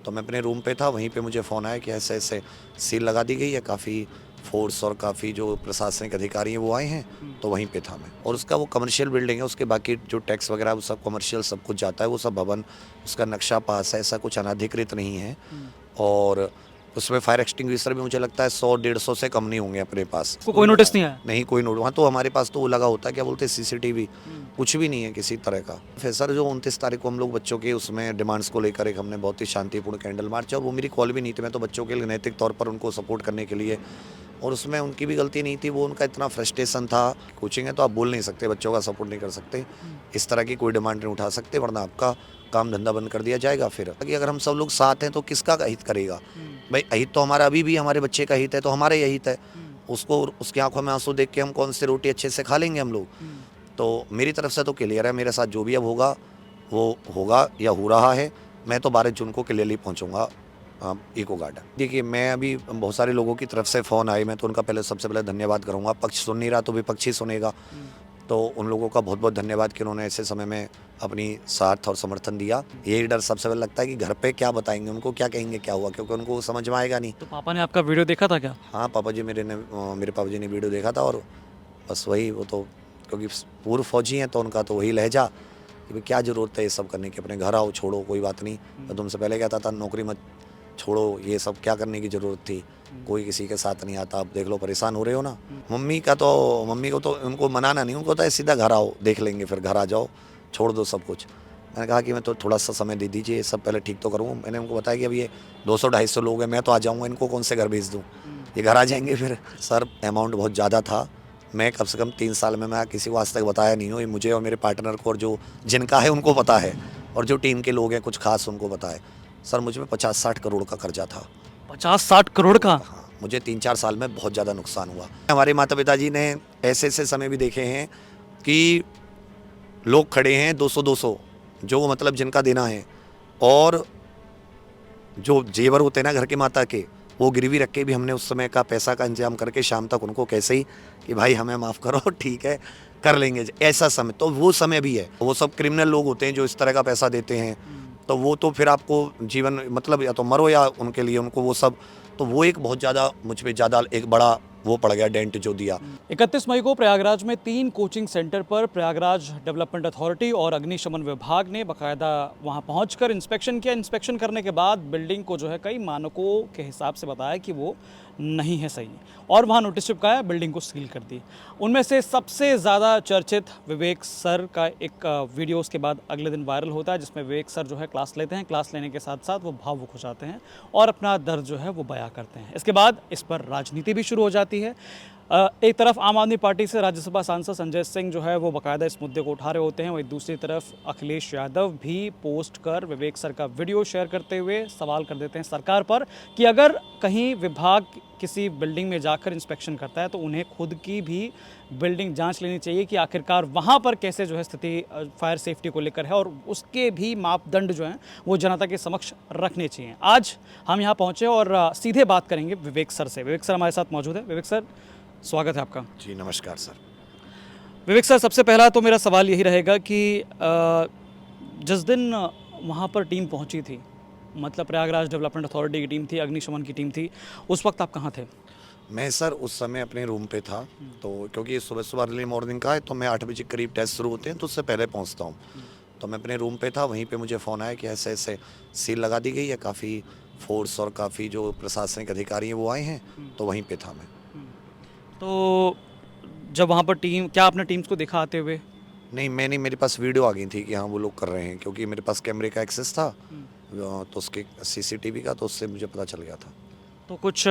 तो मैं अपने रूम पे था, वहीं पे मुझे फ़ोन आया कि ऐसे ऐसे सील लगा दी गई है, काफ़ी फोर्स और काफ़ी जो प्रशासनिक अधिकारी हैं वो आए हैं। तो वहीं पे था मैं, और उसका वो कमर्शियल बिल्डिंग है, उसके बाकी जो टैक्स वगैरह वो सब कमर्शियल सब कुछ जाता है, वो सब भवन उसका नक्शा पास है, ऐसा कुछ अनाधिकृत नहीं है। और उसमें फायर एक्सटिंग्विशर भी मुझे लगता है 100-150 से कम नहीं होंगे अपने पास। को कोई नोटिस नहीं आया? नहीं, कोई नोट वहाँ तो हमारे पास तो वो लगा होता है, क्या बोलते हैं, सीसीटीवी। कुछ भी नहीं है किसी तरह का। फिर सर जो 29 तारीख को हम लोग बच्चों के उसमें डिमांड्स को लेकर एक हमने बहुत ही शांतिपूर्ण कैंडल मार्च, और वो मेरी कॉल भी नहीं थी, मैं तो बच्चों के लिए नैतिक तौर पर उनको सपोर्ट करने के लिए, और उसमें उनकी भी गलती नहीं थी, वो उनका इतना फ्रस्ट्रेशन था। कोचिंग है तो आप बोल नहीं सकते, बच्चों का सपोर्ट नहीं कर सकते, इस तरह की कोई डिमांड नहीं उठा सकते, वरना आपका काम धंधा बंद कर दिया जाएगा। फिर कि अगर हम सब लोग साथ हैं तो किसका हित करेगा भाई? हित तो हमारा अभी भी हमारे बच्चे का हित है, तो हमारा यही हित है। उसको उसकी आंखों में आंसू देख के हम कौन सी रोटी अच्छे से खा लेंगे हम लोग? तो मेरी तरफ से तो क्लियर है, मेरे साथ जो भी अब होगा वो होगा या हो रहा है। मैं तो 12 जून को क्लियरली पहुंचूंगा इको गार्डन। देखिए, मैं अभी बहुत सारे लोगों की तरफ से फ़ोन आए, मैं तो उनका पहले सबसे पहले धन्यवाद करूंगा। पक्ष सुन नहीं रहा तो विपक्ष ही सुनेगा, तो उन लोगों का बहुत बहुत धन्यवाद कि उन्होंने ऐसे समय में अपनी साथ और समर्थन दिया। यही डर सबसे पहले लगता है कि घर पे क्या बताएंगे, उनको क्या कहेंगे क्या हुआ, क्योंकि उनको समझ में आएगा नहीं। तो पापा ने आपका वीडियो देखा था क्या? हाँ, पापा जी मेरे पापा जी ने वीडियो देखा था, और बस वही, वो तो क्योंकि पूर्व फौजी हैं तो उनका तो वही लहजा कि भाई क्या ज़रूरत है ये सब करने की, अपने घर आओ, छोड़ो, कोई बात नहीं। मैं तुमसे पहले कहता था नौकरी मत छोड़ो, ये सब क्या करने की ज़रूरत थी, कोई किसी के साथ नहीं आता, अब देख लो परेशान हो रहे हो ना। मम्मी को तो उनको मनाना नहीं, उनको होता है सीधा घर आओ, देख लेंगे, फिर घर आ जाओ, छोड़ दो सब कुछ। मैंने कहा कि मैं तो थोड़ा सा समय दे दीजिए, ये सब पहले ठीक तो करूँ। मैंने उनको बताया कि अब ये 200-250 लोग हैं, मैं तो आ जाऊँगा, इनको कौन से घर भेज दूँ, ये घर आ जाएंगे फिर। सर अमाउंट बहुत ज़्यादा था, मैं कम से कम 3 साल में मैं किसी को आज तक बताया नहीं हूँ, ये मुझे और मेरे पार्टनर को, और जो जिनका है उनको पता है, और जो टीम के लोग हैं कुछ खास उनको पता है। सर मुझ में 50-60 करोड़ का कर्जा था। 50-60 करोड़ का? हाँ, मुझे 3-4 साल में बहुत ज़्यादा नुकसान हुआ। हमारे माता पिताजी ने ऐसे ऐसे समय भी देखे हैं कि लोग खड़े हैं 200-200, जो मतलब जिनका देना है, और जो जेवर होते हैं ना घर के माता के, वो गिरवी रख के भी हमने उस समय का पैसा का इंतजाम करके शाम तक उनको कैसे ही कि भाई हमें माफ़ करो, ठीक है कर लेंगे, ऐसा समय तो वो समय भी है। वो सब क्रिमिनल लोग होते हैं जो इस तरह का पैसा देते हैं, तो वो तो फिर आपको जीवन मतलब या तो मरो या उनके लिए उनको वो सब, तो वो एक बहुत ज़्यादा मुझ पर ज़्यादा एक बड़ा वो पड़ गया डेंट जो दिया। 31 मई को प्रयागराज में 3 कोचिंग सेंटर पर प्रयागराज डेवलपमेंट अथॉरिटी और अग्निशमन विभाग ने बाकायदा वहां पहुंचकर इंस्पेक्शन किया। इंस्पेक्शन करने के बाद बिल्डिंग को जो है कई मानकों के हिसाब से बताया कि वो नहीं है सही, और वहां नोटिस चिपकाया, बिल्डिंग को सील कर दी। उनमें से सबसे ज़्यादा चर्चित विवेक सर का एक वीडियो उसके बाद अगले दिन वायरल होता है, जिसमें विवेक सर जो है क्लास लेते हैं, क्लास लेने के साथ साथ वो भावुक हो जाते हैं और अपना दर्द जो है वो बयां करते हैं। इसके बाद इस पर राजनीति भी शुरू हो जाती है। एक तरफ आम आदमी पार्टी से राज्यसभा सांसद संजय सिंह जो है वो बाकायदा इस मुद्दे को उठा रहे होते हैं, वहीं दूसरी तरफ अखिलेश यादव भी पोस्ट कर विवेक सर का वीडियो शेयर करते हुए सवाल कर देते हैं सरकार पर कि अगर कहीं विभाग किसी बिल्डिंग में जाकर इंस्पेक्शन करता है तो उन्हें खुद की भी बिल्डिंग जांच लेनी चाहिए कि आखिरकार वहाँ पर कैसे जो है स्थिति फायर सेफ्टी को लेकर है, और उसके भी मापदंड जो हैं वो जनता के समक्ष रखने चाहिए। आज हम यहाँ पहुँचे और सीधे बात करेंगे विवेक सर से। विवेक सर हमारे साथ मौजूद है। विवेक सर, स्वागत है आपका। जी नमस्कार सर। विवेक सर, सबसे पहला तो मेरा सवाल यही रहेगा कि जिस दिन वहाँ पर टीम पहुँची थी, मतलब प्रयागराज डेवलपमेंट अथॉरिटी की टीम थी, अग्निशमन की टीम थी, उस वक्त आप कहाँ थे? मैं सर उस समय अपने रूम पे था, तो क्योंकि सुबह सुबह अर्ली मॉर्निंग का है तो मैं 8 बजे करीब टेस्ट शुरू होते हैं तो उससे पहले पहुंचता हूं। तो मैं अपने रूम पे था, वहीं पे मुझे फ़ोन आया कि ऐसे ऐसे सील लगा दी गई है, काफ़ी फोर्स और काफ़ी जो प्रशासनिक अधिकारी हैं वो आए हैं, तो वहीं पे था मैं। तो जब वहाँ पर टीम, क्या आपने टीम्स को देखा आते हुए? नहीं, मैं नहीं, मेरे पास वीडियो आ गई थी कि हाँ वो लोग कर रहे हैं, क्योंकि मेरे पास कैमरे का एक्सेस था, तो उसके सीसीटीवी का, तो उससे मुझे पता चल गया था। तो कुछ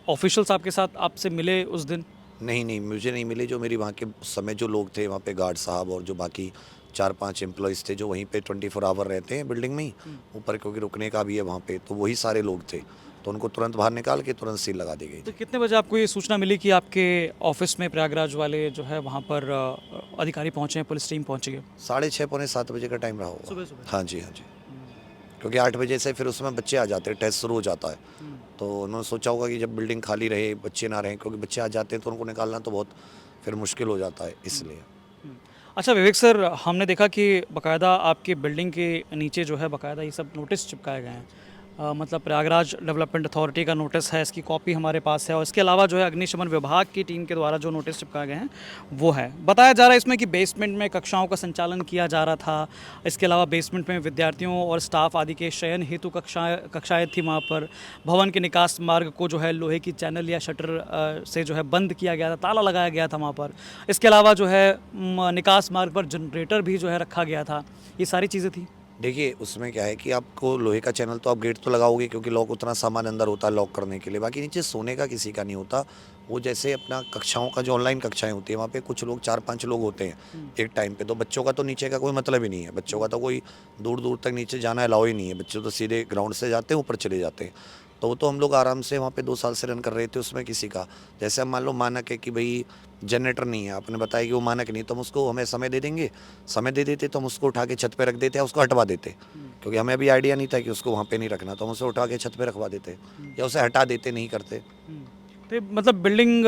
ऑफिशियल्स आपके साथ आपसे मिले उस दिन? नहीं नहीं, मुझे नहीं मिले। जो मेरी वहाँ के उस समय जो लोग थे वहाँ पे, गार्ड साहब और जो बाकी 4-5 एम्प्लॉयज़ थे जो वहीं पे 24 आवर रहते हैं बिल्डिंग में ही ऊपर, क्योंकि रुकने का भी है वहाँ पे, तो वही सारे लोग थे, तो उनको तुरंत बाहर निकाल के तुरंत सील लगा दी गई तो थी। कितने बजे आपको ये सूचना मिली कि आपके ऑफिस में प्रयागराज वाले जो है वहाँ पर अधिकारी पहुँचे हैं, पुलिस टीम पहुँची है? 6:30 पौने 7 बजे का टाइम रहा होगा। सुबह सुबह? हाँ जी, हाँ जी। क्योंकि 8 बजे से फिर उसमें बच्चे आ जाते हैं, टेस्ट शुरू हो जाता है, तो उन्होंने सोचा होगा कि जब बिल्डिंग खाली रहे, बच्चे ना रहें, क्योंकि बच्चे आ जाते हैं तो उनको निकालना तो बहुत फिर मुश्किल हो जाता है, इसलिए। अच्छा विवेक सर, हमने देखा कि बाकायदा आपकी बिल्डिंग के नीचे जो है बाकायदा ये सब नोटिस चिपकाए गए हैं। मतलब प्रयागराज डेवलपमेंट अथॉरिटी का नोटिस है, इसकी कॉपी हमारे पास है, और इसके अलावा जो है अग्निशमन विभाग की टीम के द्वारा जो नोटिस चिपकाए गए हैं वो है। बताया जा रहा है इसमें कि बेसमेंट में कक्षाओं का संचालन किया जा रहा था। इसके अलावा बेसमेंट में विद्यार्थियों और स्टाफ आदि के शयन हेतु कक्षाएँ थी वहाँ पर। भवन के निकास मार्ग को जो है लोहे की चैनल या शटर से जो है बंद किया गया था, ताला लगाया गया था वहाँ पर। इसके अलावा जो है निकास मार्ग पर जनरेटर भी जो है रखा गया था। ये सारी चीज़ें थी। देखिए, उसमें क्या है कि आपको लोहे का चैनल तो आप गेट तो लगाओगे, क्योंकि लॉक उतना सामान अंदर होता है लॉक करने के लिए, बाकी नीचे सोने का किसी का नहीं होता। वो जैसे अपना कक्षाओं का जो ऑनलाइन कक्षाएं होती है, वहाँ पे कुछ लोग 4-5 लोग होते हैं एक टाइम पे, तो बच्चों का तो नीचे का कोई मतलब ही नहीं है। बच्चों का तो कोई दूर दूर तक नीचे जाना अलाउ ही नहीं है। बच्चे तो सीधे ग्राउंड से जाते हैं, ऊपर चले जाते हैं। तो वो तो हम लोग आराम से वहाँ पे 2 साल से रन कर रहे थे, उसमें किसी का, जैसे अब मान लो मानक है कि भाई जनरेटर नहीं है, आपने बताया कि वो मानक नहीं, तो हम उसको, हमें समय दे देंगे, समय दे देते तो हम उसको उठा के छत पे रख देते या उसको हटवा देते, क्योंकि हमें अभी आइडिया नहीं था कि उसको वहाँ पे नहीं रखना, तो हम उसे उठा के छत पे रखवा देते या उसे हटा देते, नहीं करते। तो ये मतलब बिल्डिंग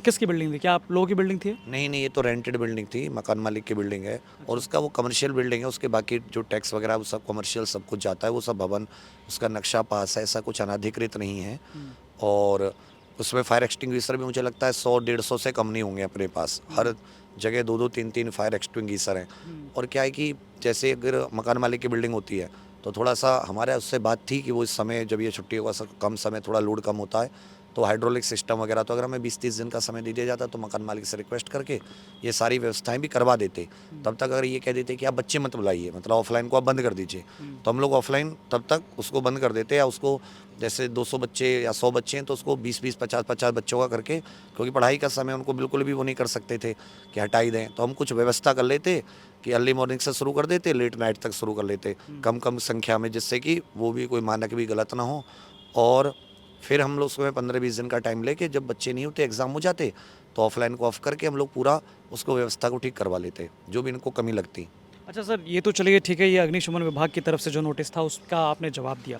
किसकी बिल्डिंग थी? क्या आप लोगों की बिल्डिंग थी? नहीं नहीं, ये तो रेंटेड बिल्डिंग थी, मकान मालिक की बिल्डिंग है, और उसका वो कमर्शियल बिल्डिंग है, उसके बाकी जो टैक्स वगैरह वो सब कमर्शियल सब कुछ जाता है, वो सब भवन, उसका नक्शा पास है, ऐसा कुछ अनाधिकृत नहीं है। और उसमें फायर एक्सटिंग्विशर भी मुझे लगता है 100-150 से कम नहीं होंगे अपने पास, हर जगह 2-2 3-3 फायर एक्सटिंग्विशर हैं। और क्या है कि जैसे अगर मकान मालिक की बिल्डिंग होती है, तो थोड़ा सा हमारे उससे बात थी कि वो इस समय जब ये छुट्टियों का कम समय, थोड़ा लोड कम होता है, तो हाइड्रोलिक सिस्टम वगैरह, तो अगर हमें 20-30 दिन का समय दे दिया जाता तो मकान मालिक से रिक्वेस्ट करके ये सारी व्यवस्थाएं भी करवा देते। तब तक अगर ये कह देते कि आप बच्चे मत बुलाइए, मतलब ऑफलाइन को आप बंद कर दीजिए, तो हम लोग ऑफलाइन तब तक उसको बंद कर देते, या उसको जैसे 200 बच्चे या 100 बच्चे हैं तो उसको 20-20 50-50 बच्चों का करके, क्योंकि पढ़ाई का समय उनको बिल्कुल भी वो नहीं कर सकते थे कि हटा ही दें, तो हम कुछ व्यवस्था कर लेते कि अर्ली मॉर्निंग से शुरू कर देते, लेट नाइट तक शुरू कर लेते, कम कम संख्या में, जिससे कि वो भी कोई मानक भी गलत ना हो। और फिर हम लोग उसमें 15-20 दिन का टाइम लेके, जब बच्चे नहीं होते, एग्ज़ाम हो जाते, तो ऑफलाइन को ऑफ करके हम लोग पूरा उसको व्यवस्था को ठीक करवा लेते, जो भी इनको कमी लगती। अच्छा सर, ये तो चलिए ठीक है, ये अग्निशमन विभाग की तरफ से जो नोटिस था उसका आपने जवाब दिया।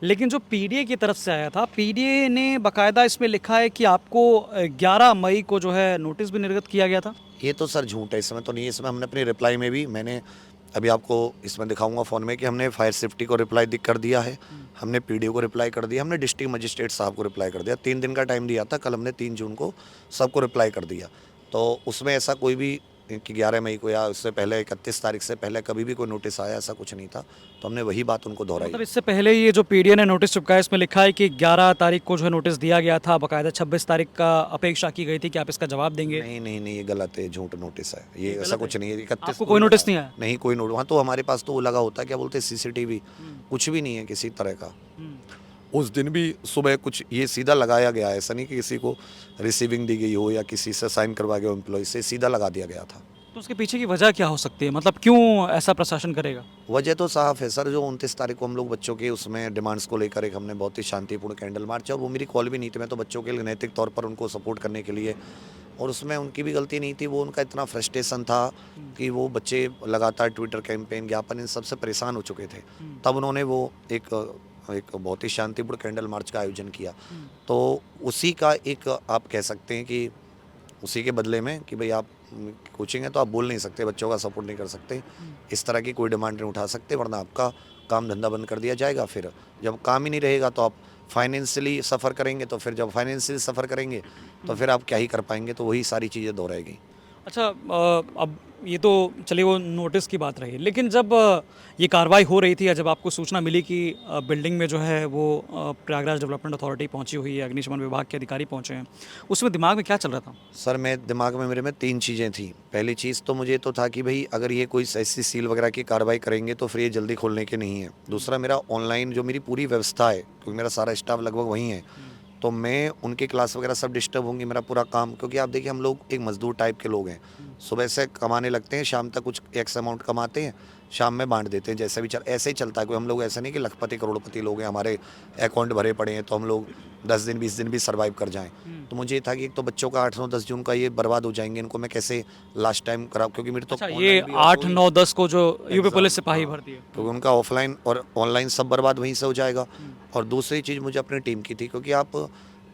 लेकिन जो पीडीए की तरफ से आया था, पीडीए ने बाकायदा इसमें लिखा है कि आपको 11 मई को जो है नोटिस भी निर्गत किया गया था। ये तो सर झूठ है, इसमें तो नहीं है। इसमें हमने अपनी रिप्लाई में भी, मैंने अभी आपको इसमें दिखाऊंगा फ़ोन में, कि हमने फायर सेफ्टी को रिप्लाई कर दिया है, हमने पीडीओ को रिप्लाई कर दिया, हमने डिस्ट्रिक्ट मजिस्ट्रेट साहब को रिप्लाई कर दिया। 3 दिन का टाइम दिया था, कल हमने 3 जून को सबको रिप्लाई कर दिया। तो उसमें ऐसा कोई भी कि 11 मई को या उससे पहले 31 तारीख से पहले कभी भी कोई नोटिस आया, ऐसा कुछ नहीं था। तो हमने वही बात उनको दोहराई। मतलब इससे पहले ये जो पीडीए ने नोटिस चिपकाया, इसमें लिखा है कि 11 तारीख को जो है नोटिस दिया गया था, बाकायदा 26 तारीख का अपेक्षा की गई थी कि आप इसका जवाब देंगे। नहीं नहीं नहीं, ये गलत है, झूठ नोटिस है ये, ऐसा गलत कुछ नहीं है। 31 आपको कोई नोटिस नहीं आया? नहीं, कोई नोटिस वहाँ तो हमारे पास तो वो लगा होता है, क्या बोलते हैं, सीसीटीवी, कुछ भी नहीं है किसी तरह का। उस दिन भी सुबह कुछ ये सीधा लगाया गया है, ऐसा नहीं कि किसी को रिसीविंग दी गई हो या किसी से साइन करवा गया हो, एम्प्लॉय से सीधा लगा दिया गया था। तो उसके पीछे की वजह क्या हो सकती है? मतलब क्यों ऐसा प्रशासन करेगा? वजह तो साफ है सर, जो 29 तारीख को हम लोग बच्चों के उसमें डिमांड्स को लेकर एक हमने बहुत ही शांतिपूर्ण कैंडल मार्च, और वो मेरी कॉल भी नहीं थी, मैं तो बच्चों के लिए नैतिक तौर पर उनको सपोर्ट करने के लिए, और उसमें उनकी भी गलती नहीं थी, वो उनका इतना फ्रस्ट्रेशन था कि वो बच्चे लगातार ट्विटर कैंपेन, ज्ञापन, इन सबसे परेशान हो चुके थे। तब उन्होंने वो एक बहुत ही शांतिपूर्ण कैंडल मार्च का आयोजन किया। तो उसी का एक आप कह सकते हैं कि उसी के बदले में कि भाई आप कोचिंग है तो आप बोल नहीं सकते, बच्चों का सपोर्ट नहीं कर सकते, इस तरह की कोई डिमांड नहीं उठा सकते, वरना आपका काम धंधा बंद कर दिया जाएगा। फिर जब काम ही नहीं रहेगा तो आप फाइनेंशियली सफ़र करेंगे, तो फिर जब फाइनेंशियली सफ़र करेंगे तो फिर आप क्या ही कर पाएंगे, तो वही सारी चीज़ें दोहराएगी। अच्छा, अब ये तो चलिए वो नोटिस की बात रही, लेकिन जब ये कार्रवाई हो रही थी या जब आपको सूचना मिली कि बिल्डिंग में जो है वो प्रयागराज डेवलपमेंट अथॉरिटी पहुंची हुई है, अग्निशमन विभाग के अधिकारी पहुंचे हैं, उसमें दिमाग में क्या चल रहा था? सर, मैं दिमाग में मेरे में 3 चीज़ें थी। पहली चीज़ तो मुझे तो था कि भाई अगर ये कोई ऐसी सील वगैरह की कार्रवाई करेंगे तो फिर ये जल्दी खोलने के नहीं है। दूसरा, मेरा ऑनलाइन जो मेरी पूरी व्यवस्था है, क्योंकि मेरा सारा स्टाफ लगभग वहीं है, तो मैं उनकी क्लास वगैरह सब डिस्टर्ब होंगी, मेरा पूरा काम, क्योंकि आप देखिए हम लोग एक मजदूर टाइप के लोग हैं, सुबह से कमाने लगते हैं, शाम तक कुछ एक्स अमाउंट कमाते हैं, शाम में बांट देते हैं, जैसे भी ऐसे ही चलता है। कोई हम लोग ऐसा नहीं कि लखपति करोड़पति लोग हैं, हमारे अकाउंट भरे पड़े हैं तो हम लोग 10 दिन 20 दिन भी सर्वाइव कर जाएं। तो मुझे ये था कि एक तो बच्चों का 8 9 10 जून का ये बर्बाद हो जाएंगे, इनको मैं कैसे लास्ट टाइम करा, क्योंकि मेरी तो अच्छा, ये online भी 8 9 10 को जो यूपी पुलिस सिपाही हाँ, भर्ती है। क्योंकि उनका ऑफलाइन और ऑनलाइन सब बर्बाद वहीं से हो जाएगा। और दूसरी चीज़ मुझे अपनी टीम की थी, क्योंकि आप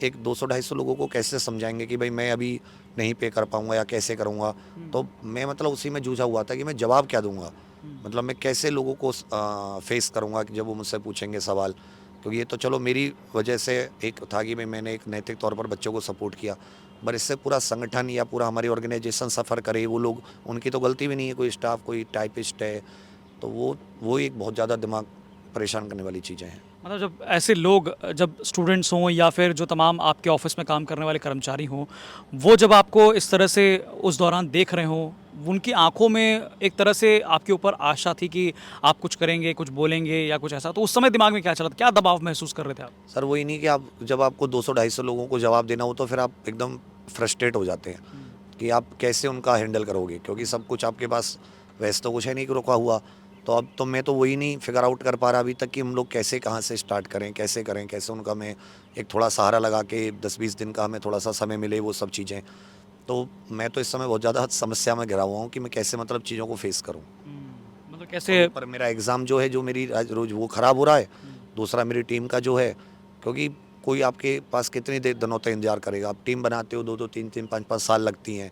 एक 200-250 लोगों को कैसे समझाएंगे कि भाई मैं अभी नहीं पे कर पाऊंगा या कैसे करूंगा। तो मैं मतलब उसी में जूझा हुआ था कि मैं जवाब क्या दूंगा, मतलब मैं कैसे लोगों को फेस करूंगा कि जब वो मुझसे पूछेंगे सवाल। क्योंकि ये तो चलो मेरी वजह से एक था कि मैंने एक नैतिक तौर पर बच्चों को सपोर्ट किया, पर इससे पूरा संगठन या पूरा हमारी ऑर्गेनाइजेशन सफ़र करे, वो लोग, उनकी तो गलती भी नहीं है, कोई स्टाफ कोई टाइपिस्ट है, तो वो एक बहुत ज़्यादा दिमाग परेशान करने वाली चीज़ें हैं। मतलब जब ऐसे लोग, जब स्टूडेंट्स हों या फिर जो तमाम आपके ऑफिस में काम करने वाले कर्मचारी हों, वो जब आपको इस तरह से उस दौरान देख रहे हों, उनकी आंखों में एक तरह से आपके ऊपर आशा थी कि आप कुछ करेंगे, कुछ बोलेंगे या कुछ ऐसा, तो उस समय दिमाग में क्या चला था, क्या दबाव महसूस कर रहे थे आप? सर वही नहीं कि आप जब आपको 200-250 लोगों को जवाब देना हो तो फिर आप एकदम फ्रस्ट्रेट हो जाते हैं कि आप कैसे उनका हैंडल करोगे, क्योंकि सब कुछ आपके पास वैसे तो कुछ है नहीं कि रुका हुआ। तो अब तो मैं तो वही नहीं फिगर आउट कर पा रहा अभी तक कि हम लोग कैसे कहाँ से स्टार्ट करें, कैसे करें, कैसे उनका मैं एक थोड़ा सहारा लगा के 10-20 दिन का हमें थोड़ा सा समय मिले, वो सब चीज़ें। तो मैं तो इस समय बहुत ज़्यादा समस्या में घिरा हुआ हूँ कि मैं कैसे मतलब चीज़ों को फेस करूँ। मतलब कैसे? पर मेरा एग्ज़ाम जो है, जो मेरी आज रोज़ वो ख़राब हो रहा है। दूसरा मेरी टीम का जो है, क्योंकि कोई आपके पास कितनी देर दिनों तक इंतज़ार करेगा। आप टीम बनाते हो 2-2 3-3 5-5 साल लगती हैं।